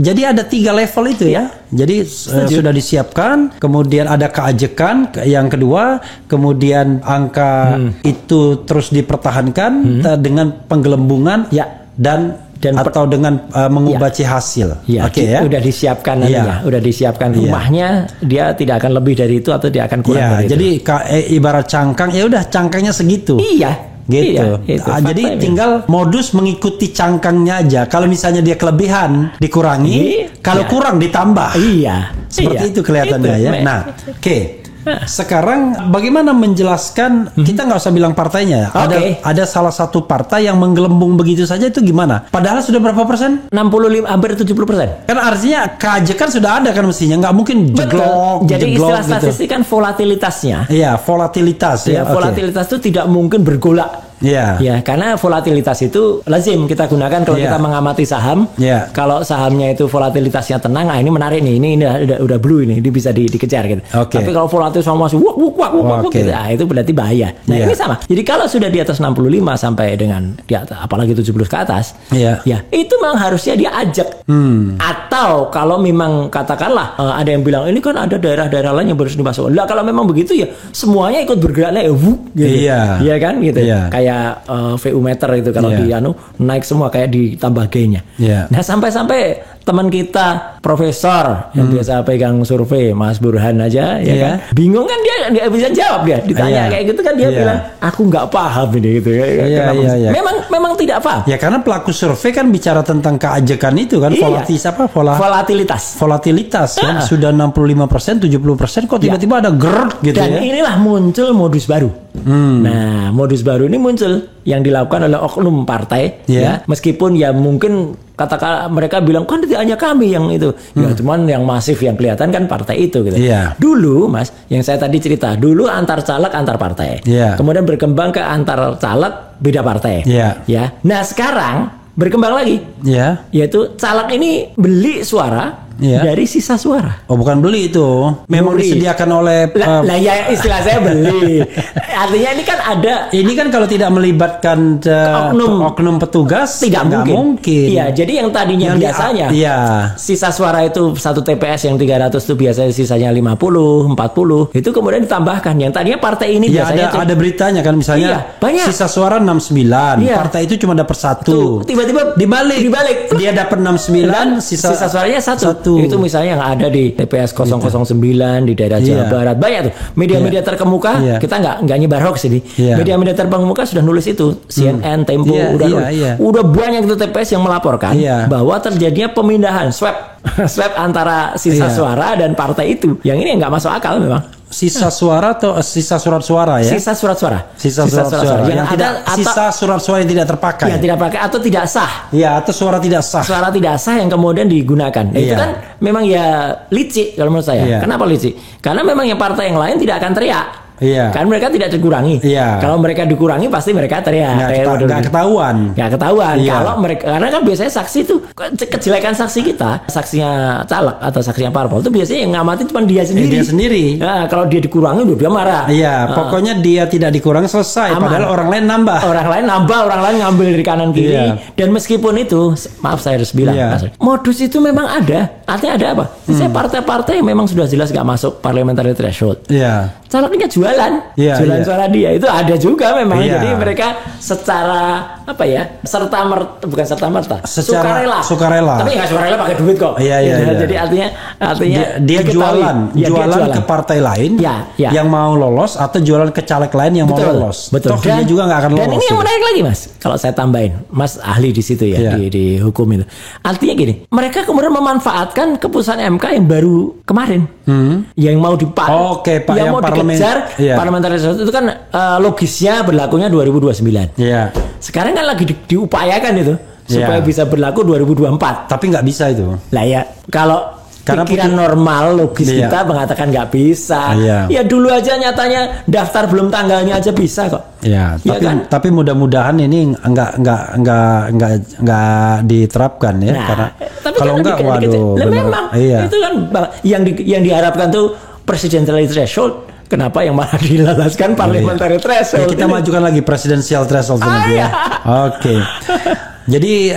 S2: Jadi ada 3 level itu Jadi sudah disiapkan, kemudian ada keajekan yang kedua, kemudian angka itu terus dipertahankan dengan penggelembungan dan atau dengan mengubah hasil.
S1: Ya, ya. Udah disiapkan nantinya, udah disiapkan rumahnya, dia tidak akan lebih dari itu atau dia akan kurang dari
S2: jadi itu. Jadi ibarat cangkang, ya udah cangkangnya segitu.
S1: Iya.
S2: Gitu. Jadi tinggal modus mengikuti cangkangnya aja. Kalau misalnya dia kelebihan dikurangi, kalau kurang ditambah.
S1: Iya.
S2: Seperti itu kelihatannya ya. Nah, oke. Sekarang bagaimana menjelaskan, kita nggak usah bilang partainya. Ada salah satu partai yang menggelembung begitu saja, itu gimana? Padahal sudah berapa persen?
S1: 65, hampir 70%.
S2: Kan artinya keajekan sudah ada kan mestinya, nggak mungkin jeglok.
S1: Jadi istilah
S2: gitu.
S1: statistik kan volatilitasnya.
S2: Iya, volatilitas.
S1: Volatilitas itu tidak mungkin bergolak.
S2: Ya,
S1: karena volatilitas itu lazim kita gunakan kalau kita mengamati saham. Kalau sahamnya itu volatilitasnya tenang, ini menarik nih, ini udah blue ini bisa dikejar gitu. Tapi kalau volatil sama masih wuk gitu, itu berarti bahaya. Nah, ini sama. Jadi kalau sudah di atas 65 sampai dengan di atas, apalagi 70 ke atas, itu memang harusnya diajak. Atau kalau memang katakanlah ada yang bilang ini kan ada daerah-daerah lain yang harus dimasukkan. Lah kalau memang begitu ya semuanya ikut bergeraknya gitu. Iya kan gitu. Kayak VU meter itu kalau di naik semua kayak ditambah G-nya. Nah sampai-sampai teman kita profesor yang biasa pegang survei, Mas Burhan aja, kan bingung kan, dia nggak bisa jawab, dia ditanya kayak gitu kan dia bilang aku nggak paham ini gitu ya. Memang tidak paham. Ya
S2: karena pelaku survei kan bicara tentang keajekan itu kan, volatilitas kan sudah 65%, 70% kok tiba-tiba ada gerd gitu.
S1: Dan inilah muncul modus baru. Nah modus baru ini muncul yang dilakukan oleh oknum partai, meskipun ya mungkin katakan mereka bilang kan tidak hanya kami yang itu, ya cuman yang masif yang kelihatan kan partai itu gitu. Dulu Mas, yang saya tadi cerita, dulu antar caleg antar partai, kemudian berkembang ke antar caleg beda partai, Nah sekarang berkembang lagi, yaitu caleg ini beli suara dari sisa suara.
S2: Oh bukan beli itu, memang disediakan oleh
S1: ya istilah saya beli. Artinya ini kan ada. Ini
S2: kan kalau tidak melibatkan oknum petugas
S1: tidak mungkin. Iya, jadi yang tadinya biasanya sisa suara itu satu TPS yang 300 itu biasanya sisanya 50, 40, itu kemudian ditambahkan. Yang tadinya partai ini biasanya
S2: ada beritanya kan, misalnya banyak. Sisa suara 69, partai itu cuma dapat 1.
S1: Tiba-tiba dibalik.
S2: Dia dapat 69, sisa
S1: suaranya 1. Itu misalnya yang ada di TPS 009 di daerah Jawa Barat, banyak tuh media-media terkemuka. Kita nggak nyebar hoax ini. Media-media terkemuka sudah nulis itu, CNN, Tempo, udah banyak itu TPS yang melaporkan bahwa terjadinya pemindahan swab antara sisa suara dan partai itu. Yang ini nggak masuk akal memang.
S2: Sisa suara atau sisa surat suara ya?
S1: Sisa surat suara.
S2: Sisa surat suara. Sisa surat suara yang tidak terpakai.
S1: Yang tidak pakai atau tidak sah.
S2: Ya, atau suara tidak sah.
S1: Suara tidak sah yang kemudian digunakan. Itu kan memang ya licik kalau menurut saya. Kenapa licik? Karena memang yang partai yang lain tidak akan teriak. Kan mereka tidak dikurangi. Kalau mereka dikurangi pasti mereka teriak.
S2: Nggak ketahuan.
S1: Kalau mereka, karena kan biasanya saksi itu kejelekan saksi kita, saksinya caleg atau saksinya parpol itu biasanya yang ngamati cuma dia sendiri. Nah, kalau dia dikurangi dia marah.
S2: Pokoknya dia tidak dikurangi selesai. Padahal orang lain nambah. Orang lain ngambil dari kanan kiri. Dan meskipun itu, maaf saya harus bilang, modus itu memang ada. Artinya ada apa? Misalnya partai-partai yang memang sudah jelas nggak masuk parliamentary threshold. Calegnya jualan suara dia itu ada juga memang. Jadi mereka secara bukan serta merta sukarela. Tapi nggak sukarela pakai duit kok. Jadi artinya dia jualan ke partai lain yang mau lolos, atau jualan ke caleg lain yang mau lolos.
S1: Betul.
S2: Dia juga nggak akan lolos.
S1: Dan ini yang menarik lagi Mas, kalau saya tambahin, Mas ahli di situ di hukum itu. Artinya gini, mereka kemudian memanfaatkan keputusan MK yang baru kemarin, yang mau yang mau dikejar parliamentary threshold itu kan logisnya berlakunya 2029. Sekarang kan lagi diupayakan itu supaya bisa berlaku 2024.
S2: Tapi nggak bisa itu.
S1: Lah ya, karena pikiran normal logis kita mengatakan nggak bisa. Ya dulu aja nyatanya daftar belum tanggalnya aja bisa kok.
S2: Tapi mudah-mudahan ini nggak diterapkan ya. Karena kalau nggak, waduh.
S1: Memang itu kan yang diharapkan tuh presidential threshold. Kenapa yang malah dilalaskan parliamentary threshold?
S2: Kita majukan lagi presidensial threshold. Oke. Jadi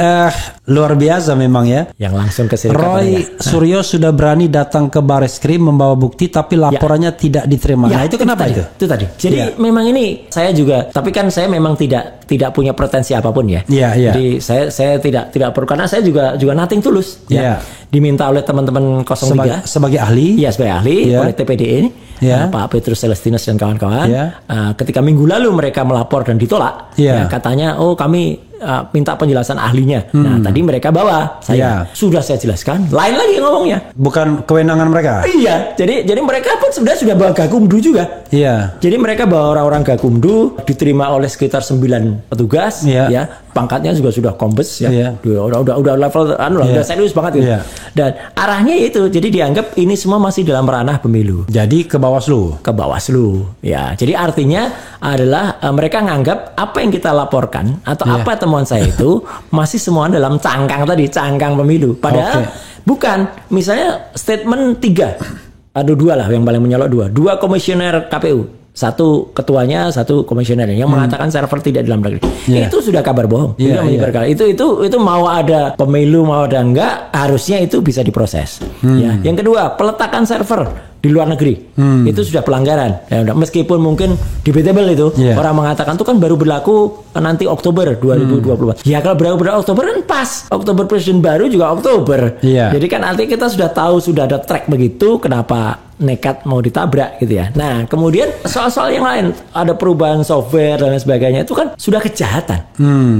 S2: luar biasa memang ya.
S1: Yang langsung ke
S2: Roy Suryo sudah berani datang ke Bareskrim membawa bukti tapi laporannya tidak diterima. Nah itu kenapa itu?
S1: Itu tadi. Jadi memang ini saya juga, tapi kan saya memang tidak punya pretensi apapun ya. Jadi saya tidak perlu, karena saya juga nothing tulus. Diminta oleh teman-teman 03
S2: sebagai ahli.
S1: Iya, sebagai ahli oleh TPD ini. Pak Petrus Celestinus dan kawan-kawan. Ketika minggu lalu mereka melapor dan ditolak, katanya kami minta penjelasan ahlinya. Nah, tadi mereka bawa saya. Sudah saya jelaskan, lain lagi ngomongnya.
S2: Bukan kewenangan mereka.
S1: Iya, jadi mereka pun sebenarnya sudah bawa Gakumdu juga. Iya. Jadi mereka bawa orang-orang Gakumdu, diterima oleh sekitar 9 petugas, ya. Pangkatnya juga sudah kombes ya. Udah level udah serius banget gitu. Dan arahnya itu, jadi dianggap ini semua masih dalam ranah pemilu.
S2: Jadi ke Bawaslu.
S1: Ke Bawaslu. Ya, jadi artinya adalah mereka nganggap apa yang kita laporkan atau apa temuan saya itu masih semua dalam cangkang pemilu. Padahal bukan. Misalnya statement 3. Ada 2 lah yang paling menyolok 2. 2 komisioner KPU. 1 ketuanya, 1 komisioner yang mengatakan server tidak dalam negeri. Itu sudah kabar bohong. Itu mau ada pemilu mau ada enggak, harusnya itu bisa diproses. Ya. Yang kedua, peletakan server di luar negeri. Itu sudah pelanggaran. Ya, meskipun mungkin debatable itu. Orang mengatakan itu kan baru berlaku nanti Oktober 2024. Ya kalau berlaku Oktober kan pas. Oktober presiden baru juga Oktober. Jadi kan artinya kita sudah tahu, sudah ada track begitu, kenapa nekat mau ditabrak gitu ya. Nah, kemudian soal-soal yang lain, ada perubahan software dan lain sebagainya, itu kan sudah kejahatan.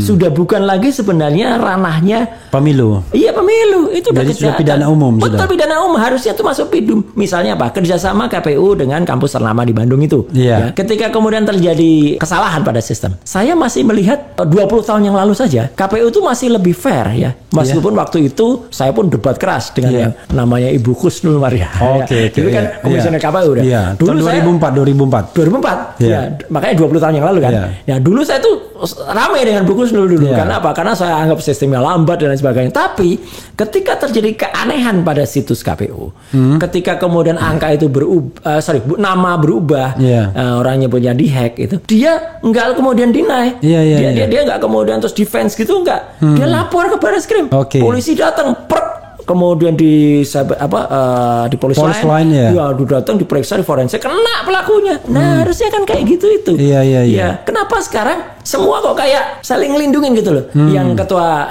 S1: Sudah bukan lagi sebenarnya ranahnya
S2: pemilu.
S1: Iya, pemilu. Itu udah kejahatan.
S2: Sudah pidana umum.
S1: Betul, pidana umum, harusnya itu masuk pidum. Misalnya apa? Kerjasama KPU dengan kampus ternama di Bandung itu. Ya, ketika kemudian terjadi kesalahan pada sistem, saya masih melihat 20 tahun yang lalu saja KPU itu masih lebih fair ya. Meskipun waktu itu saya pun debat keras dengan yang namanya Ibu Khusnul Maria. Itu kan komisioner KPU udah.
S2: Dulu 2004.
S1: Ya, makanya 20 tahun yang lalu kan. Ya, dulu saya tuh ramai dengan Bu Khusnul dulu. Karena apa? Karena saya anggap sistemnya lambat dan lain sebagainya. Tapi ketika terjadi keanehan pada situs KPU, ketika kemudian angka itu berubah, nama berubah, orangnya punya dihack itu, dia enggak kemudian deny. Dia enggak kemudian terus defense gitu, enggak. Dia lapor ke Bareskrim. Polisi datang, kemudian di polisi lain, datang diperiksa di forensik, kena pelakunya. Nah, harusnya kan kayak gitu itu. Kenapa sekarang semua kok kayak saling ngelindungin gitu loh? Yang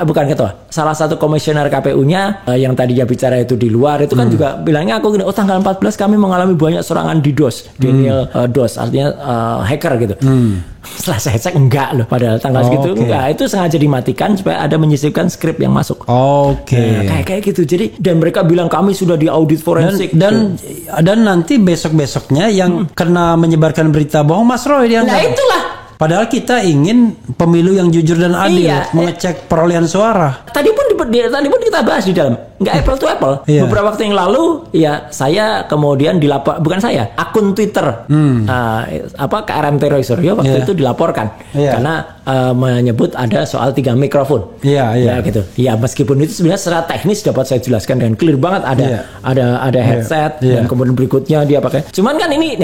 S1: bukan ketua, salah satu komisioner KPU-nya yang tadi dia bicara itu di luar itu kan juga bilangnya aku gini, tanggal 14 kami mengalami banyak serangan DDoS, Denial DOS, artinya hacker gitu. Setelah saya cek enggak loh, padahal tanggal segitu enggak, itu sengaja dimatikan supaya ada menyisipkan skrip yang masuk. Nah, kayak gitu. Jadi dan mereka bilang kami sudah diaudit forensik
S2: dan nanti besok-besoknya yang kena menyebarkan berita bohong Mas Roy dianggap.
S1: Nah, itulah.
S2: Padahal kita ingin pemilu yang jujur dan adil, mengecek perolehan suara.
S1: Tadi pun kita bahas di dalam, nggak apple to apple. Beberapa waktu yang lalu, saya kemudian dilapor, bukan saya, akun Twitter, KRMT Roy Suryo waktu itu dilaporkan karena menyebut ada soal 3 mikrofon. Gitu. Ya, meskipun itu sebenarnya secara teknis dapat saya jelaskan dengan clear banget, ada headset dan kemudian berikutnya dia pakai. Cuman kan ini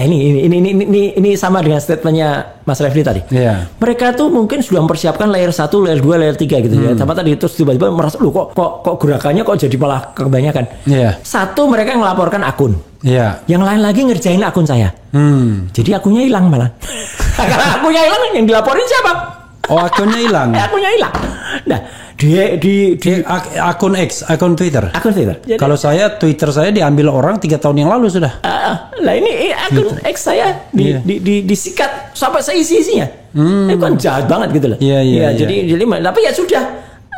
S1: sama dengan statementnya Mas Refli tadi. Mereka tuh mungkin sudah mempersiapkan layer 1, layer 2, layer 3 gitu ya. Sama tadi terus tiba-tiba merasa kok gerakannya kok jadi malah kebanyakan. Satu, mereka ngelaporkan akun. Yang lain lagi ngerjain akun saya. Jadi akunnya hilang malah. Karena akunnya hilang, yang dilaporin siapa?
S2: Akunnya hilang.
S1: Akunnya hilang. Nah, di
S2: akun X, akun Twitter.
S1: Jadi,
S2: kalau Twitter saya diambil orang 3 tahun yang lalu sudah.
S1: Lah ini akun X saya disikat sampai seisi-isinya. Itu kan jahat banget gitu loh. Jadi tapi ya sudah.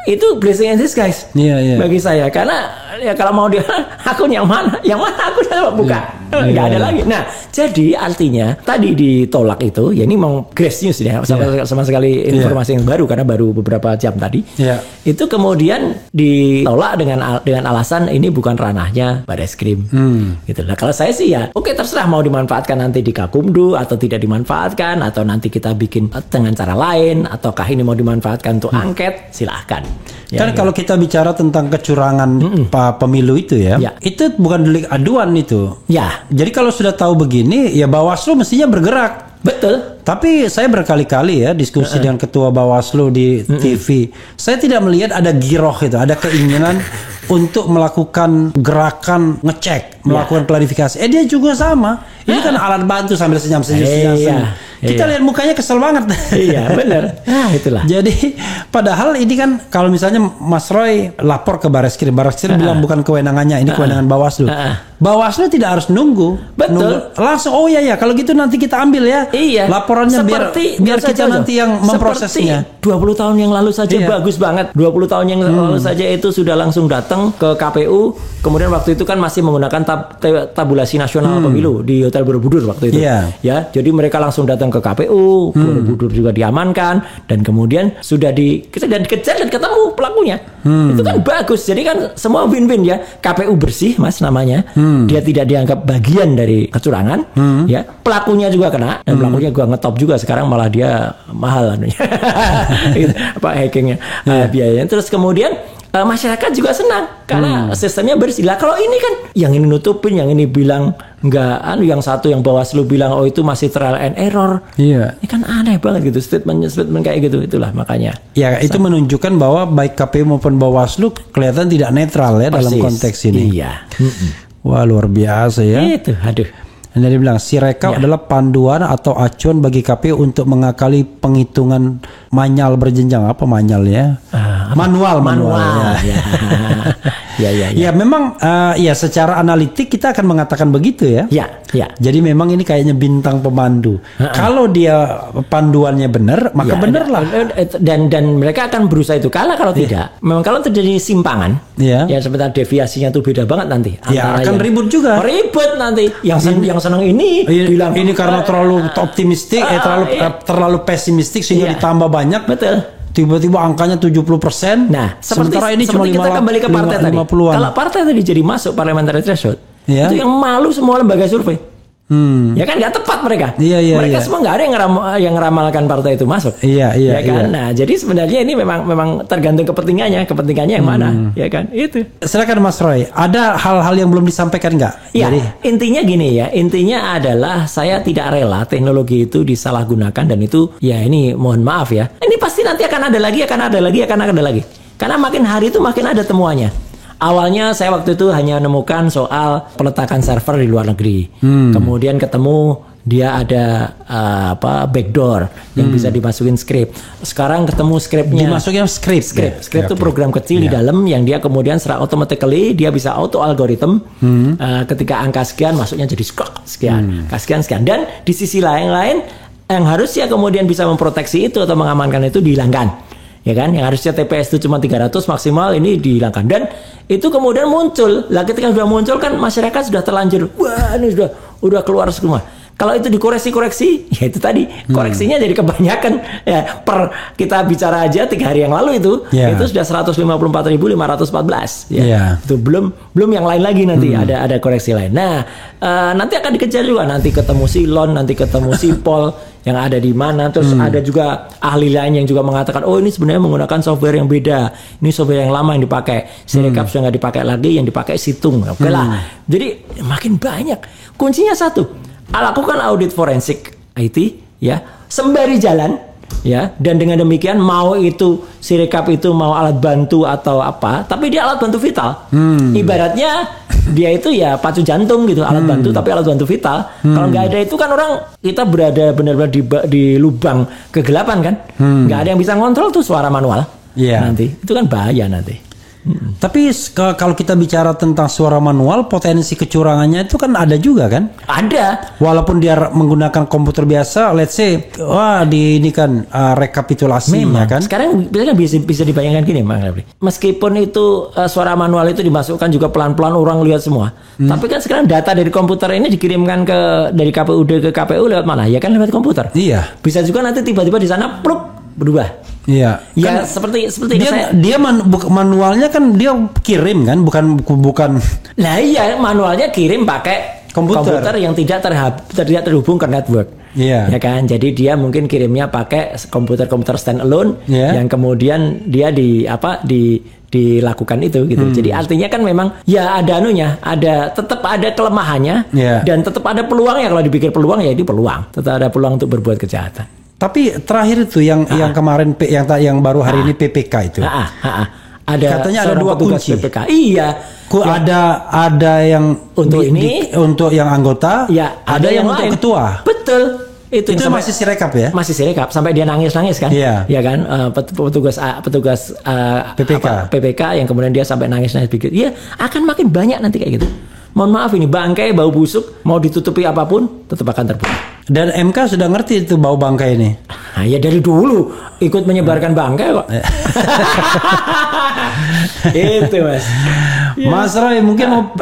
S1: Itu blessing in disguise bagi saya, karena kalau mau dia akun yang mana akun saya buka, nggak ada lagi. Nah, jadi artinya tadi ditolak itu, ya ini memang grace news ya, sama sekali informasi yang baru karena baru beberapa jam tadi. Itu kemudian ditolak dengan alasan ini bukan ranahnya Bareskrim. Gitu. Nah, kalau saya sih ya, oke, terserah mau dimanfaatkan nanti di Gakumdu atau tidak dimanfaatkan, atau nanti kita bikin dengan cara lain, ataukah ini mau dimanfaatkan untuk angket, silahkan.
S2: Kan kalau kita bicara tentang kecurangan pemilu itu itu bukan delik aduan itu. Jadi kalau sudah tahu begini, ya Bawaslu mestinya bergerak.
S1: Betul.
S2: Tapi saya berkali-kali ya diskusi dengan Ketua Bawaslu di TV. Saya tidak melihat ada giroh itu, ada keinginan untuk melakukan gerakan ngecek, melakukan klarifikasi. Dia juga sama. Ini kan alat bantu sambil senyum-senyum. Kita lihat mukanya kesel banget.
S1: Iya, benar. Nah, itulah.
S2: Jadi padahal ini kan kalau misalnya Mas Roy lapor ke Bareskrim bilang bukan kewenangannya, ini kewenangan Bawaslu. Bawaslu tidak harus nunggu.
S1: Betul.
S2: Langsung kalau gitu nanti kita ambil ya.
S1: Iya.
S2: Laporannya biar kita nanti yang memprosesnya.
S1: 20 tahun yang lalu saja bagus banget. 20 tahun yang lalu saja itu sudah langsung datang ke KPU. Kemudian waktu itu kan masih menggunakan tabulasi nasional pemilu di Hotel Borobudur waktu itu.
S2: Yeah.
S1: Ya, jadi mereka langsung datang ke KPU, Borobudur juga diamankan dan kemudian sudah dikejar dan ketemu pelakunya. Itu kan bagus. Jadi kan semua win-win ya. KPU bersih Mas namanya. Dia tidak dianggap bagian dari kecurangan, ya. Pelakunya juga kena dan pelakunya gua ngetop juga sekarang malah dia mahal anunya. Gitu, hackingnya, biayanya. Terus kemudian masyarakat juga senang karena sistemnya bersih. Lah kalau ini kan yang ini nutupin, yang ini bilang enggak, yang satu yang Bawaslu bilang itu masih trial and error.
S2: Iya.
S1: Ini kan aneh banget gitu statement kayak gitu. Itulah makanya.
S2: Ya, itu menunjukkan bahwa baik KPU maupun Bawaslu kelihatan tidak netral ya dalam konteks ini.
S1: Iya.
S2: Wah, luar biasa ya.
S1: Itu, aduh.
S2: Dan dia bilang Sirekap adalah panduan atau acuan bagi KPU untuk mengakali penghitungan manyal berjenjang. Apa manyal ya? Manual. Ya memang ya secara analitik kita akan mengatakan begitu ya.
S1: Ya.
S2: Jadi memang ini kayaknya bintang pemandu. Kalau dia panduannya benar, maka benar lah.
S1: Dan mereka akan berusaha itu. Kalau tidak, memang kalau terjadi simpangan, ya sebentar deviasinya tuh beda banget nanti.
S2: Ya akan ribut juga.
S1: Ribut nanti. Yang senang ini bilang
S2: ini karena terlalu optimistik, terlalu pesimistik sehingga ditambah banyak.
S1: Betul.
S2: Tiba-tiba angkanya 70%.
S1: Nah,
S2: sementara ini cuma
S1: kita kembali ke partai tadi. Kalau partai tadi jadi masuk parliamentary threshold, itu yang malu semua lembaga survei. Ya kan nggak tepat mereka. Mereka semua nggak ada yang ngeramalkan partai itu masuk. Iya kan. Nah, jadi sebenarnya ini memang tergantung kepentingannya yang mana, ya kan. Itu.
S2: Silakan Mas Roy. Ada hal-hal yang belum disampaikan nggak?
S1: Ya, intinya gini ya. Intinya adalah saya tidak rela teknologi itu disalahgunakan dan itu ya ini mohon maaf ya. Ini pasti nanti akan ada lagi. Karena makin hari itu makin ada temuannya. Awalnya saya waktu itu hanya menemukan soal peletakan server di luar negeri. Kemudian ketemu dia ada backdoor yang bisa dimasukin script. Sekarang ketemu scriptnya.
S2: Dimasukin script
S1: itu program kecil di dalam yang dia kemudian secara automatically dia bisa auto algorithm. Ketika angka sekian masuknya jadi sekian. Sekian. Dan di sisi lain yang harusnya kemudian bisa memproteksi itu atau mengamankan itu dihilangkan. Ya kan, yang harusnya TPS itu cuma 300 maksimal ini dihilangkan dan itu kemudian muncul. Lah ketika sudah muncul kan masyarakat sudah terlanjur, wah ini udah keluar semua. Kalau itu dikoreksi, ya itu tadi koreksinya jadi kebanyakan. Ya, kita bicara aja 3 hari yang lalu itu sudah 154.514. Ya, itu belum yang lain lagi nanti ada koreksi lain. Nah, nanti akan dikejar juga. Nanti ketemu Silon, nanti ketemu Sipol yang ada di mana. Terus ada juga ahli lain yang juga mengatakan, oh ini sebenarnya menggunakan software yang beda. Ini software yang lama yang dipakai. Sirekap sudah nggak dipakai lagi, yang dipakai Situng. Oke lah. Jadi makin banyak. Kuncinya satu. Lakukan audit forensik IT ya sembari jalan ya, dan dengan demikian mau itu Sirekap itu mau alat bantu atau apa, tapi dia alat bantu vital. Ibaratnya dia itu ya pacu jantung gitu, alat bantu tapi alat bantu vital. Kalau nggak ada itu kan orang kita berada benar-benar di lubang kegelapan kan, nggak ada yang bisa ngontrol tuh suara manual. Nanti itu kan bahaya nanti.
S2: Tapi kalau kita bicara tentang suara manual, potensi kecurangannya itu kan ada juga kan?
S1: Ada.
S2: Walaupun dia menggunakan komputer biasa, let's say, ini kan rekapitulasinya kan?
S1: Sekarang bisa dibayangkan gini, Bang Rabri. Meskipun itu suara manual itu dimasukkan juga pelan-pelan orang lihat semua. Tapi kan sekarang data dari komputer ini dikirimkan dari KPUD ke KPU lewat mana? Ya kan lewat komputer.
S2: Iya.
S1: Bisa juga nanti tiba-tiba di sana berubah.
S2: Iya.
S1: Ya kan, seperti
S2: dia manualnya kan dia kirim kan, bukan.
S1: Lah iya, manualnya kirim pakai komputer yang tidak terhubung ke network.
S2: ya
S1: kan. Jadi dia mungkin kirimnya pakai komputer stand alone yang kemudian dia dilakukan itu gitu. Jadi artinya kan memang ya ada tetap ada kelemahannya dan tetap ada peluangnya. Kalau dipikir peluang ya itu peluang. Tetap ada peluang untuk berbuat kejahatan.
S2: Tapi terakhir itu yang kemarin yang baru hari ini PPK itu. Katanya ada 2 kunci.
S1: PPK. Iya.
S2: Ada yang untuk untuk yang anggota, ada yang untuk ketua.
S1: Betul. Itu
S2: masih sirekap ya?
S1: Masih sirekap sampai dia nangis kan? Iya kan? Petugas PPK yang kemudian dia sampai nangis pikir, ya akan makin banyak nanti kayak gitu. Mohon maaf ini bangkai bau busuk mau ditutupi apapun tetap akan terbuka.
S2: Dan MK sudah ngerti itu bau bangkai ini.
S1: Nah, ya dari dulu ikut menyebarkan bangkai kok. Itu Mas.
S2: Mas Roy mungkin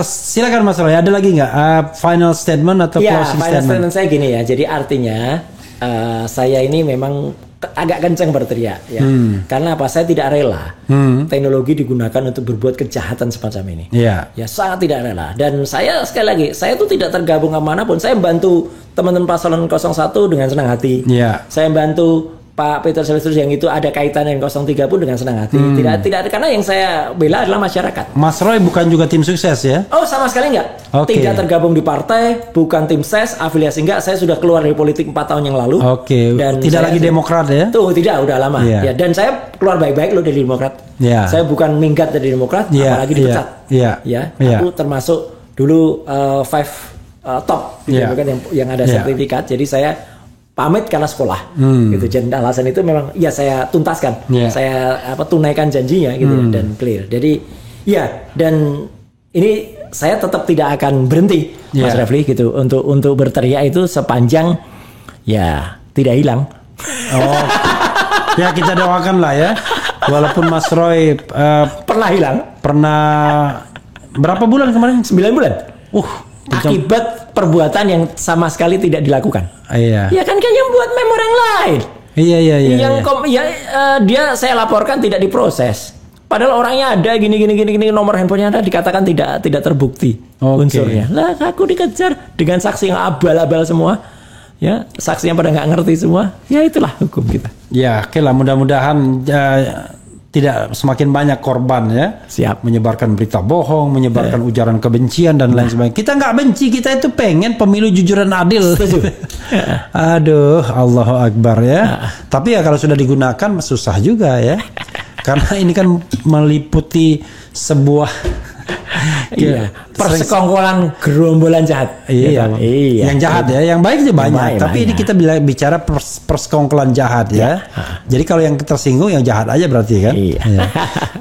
S2: silakan Mas Roy, ada lagi nggak final statement atau closing
S1: final statement saya gini ya. Jadi artinya saya ini memang agak kencang berteriak ya. Karena apa? Saya tidak rela teknologi digunakan untuk berbuat kejahatan semacam ini. Ya sangat tidak rela. Dan saya sekali lagi, saya tuh tidak tergabung kemanapun. Saya membantu teman-teman paslon 01 dengan senang hati. Saya membantu Pak Peter Silvius yang itu ada kaitan dengan 03 pun dengan senang hati. Tidak karena yang saya bela adalah masyarakat.
S2: Mas Roy bukan juga tim sukses ya?
S1: Oh, sama sekali enggak. Tidak tergabung di partai, bukan tim ses, afiliasi enggak. Saya sudah keluar dari politik 4 tahun yang lalu. Dan
S2: tidak lagi Demokrat ya?
S1: Tuh, tidak, udah lama. Ya, dan saya keluar baik-baik loh dari Demokrat. Saya bukan minggat dari Demokrat, apalagi dipecat. Aku termasuk dulu 5 top yang ada sertifikat. Jadi saya pamit karena sekolah gitu. Dan alasan itu memang ya saya tuntaskan, saya tunaikan janjinya gitu dan clear. Jadi dan ini saya tetap tidak akan berhenti Mas Refli gitu untuk berteriak itu sepanjang tidak hilang.
S2: Ya kita doakan lah ya, walaupun Mas Roy
S1: pernah hilang,
S2: berapa bulan kemarin?
S1: 9 bulan. Akibat perbuatan yang sama sekali tidak dilakukan. Ya kan yang buat meme orang lain. Dia saya laporkan tidak diproses. Padahal orangnya ada gini nomor handphonenya ada dikatakan tidak terbukti unsurnya. Lah aku dikejar dengan saksi yang abal-abal semua. Ya, saksi yang pada nggak ngerti semua. Ya itulah hukum kita.
S2: Ya, oke lah, mudah-mudahan tidak semakin banyak korban ya. Menyebarkan berita bohong, menyebarkan ujaran kebencian dan lain sebagainya. Kita nggak benci, kita itu pengen pemilu jujur dan adil. Aduh, Allahu Akbar ya. Tapi ya kalau sudah digunakan susah juga ya. Karena ini kan meliputi sebuah
S1: persekongkolan gerombolan jahat.
S2: Yang jahat ya, yang baik juga banyak. Tapi ini kita bicara persekongkolan jahat ya. Jadi kalau yang tersinggung yang jahat aja berarti kan.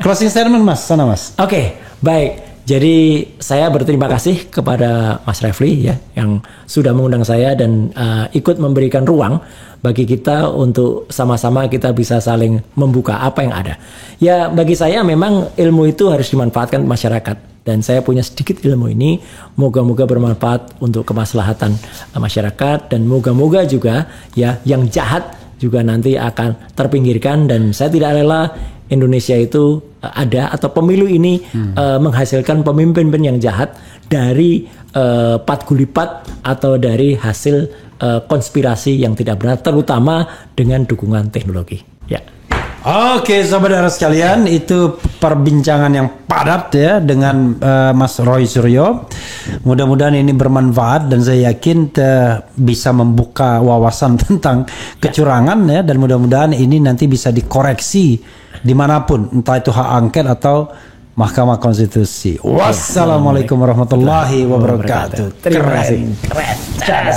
S2: Closing statement Mas, sana Mas.
S1: Oke, baik. Jadi saya berterima kasih kepada Mas Refli ya yang sudah mengundang saya dan ikut memberikan ruang bagi kita untuk sama-sama kita bisa saling membuka apa yang ada. Ya bagi saya memang ilmu itu harus dimanfaatkan masyarakat dan saya punya sedikit ilmu ini moga-moga bermanfaat untuk kemaslahatan masyarakat dan moga-moga juga ya yang jahat juga nanti akan terpinggirkan dan saya tidak rela Indonesia itu ada atau pemilu ini menghasilkan pemimpin yang jahat dari pat gulipat atau dari hasil konspirasi yang tidak benar terutama dengan dukungan teknologi. Ya.
S2: Oke, saudara sekalian, itu perbincangan yang padat ya dengan Mas Roy Suryo. Mudah-mudahan ini bermanfaat dan saya yakin bisa membuka wawasan tentang kecurangan ya dan mudah-mudahan ini nanti bisa dikoreksi dimanapun, entah itu hak angket atau Mahkamah Konstitusi. Wassalamualaikum warahmatullahi wabarakatuh.
S1: Terima kasih. Keren.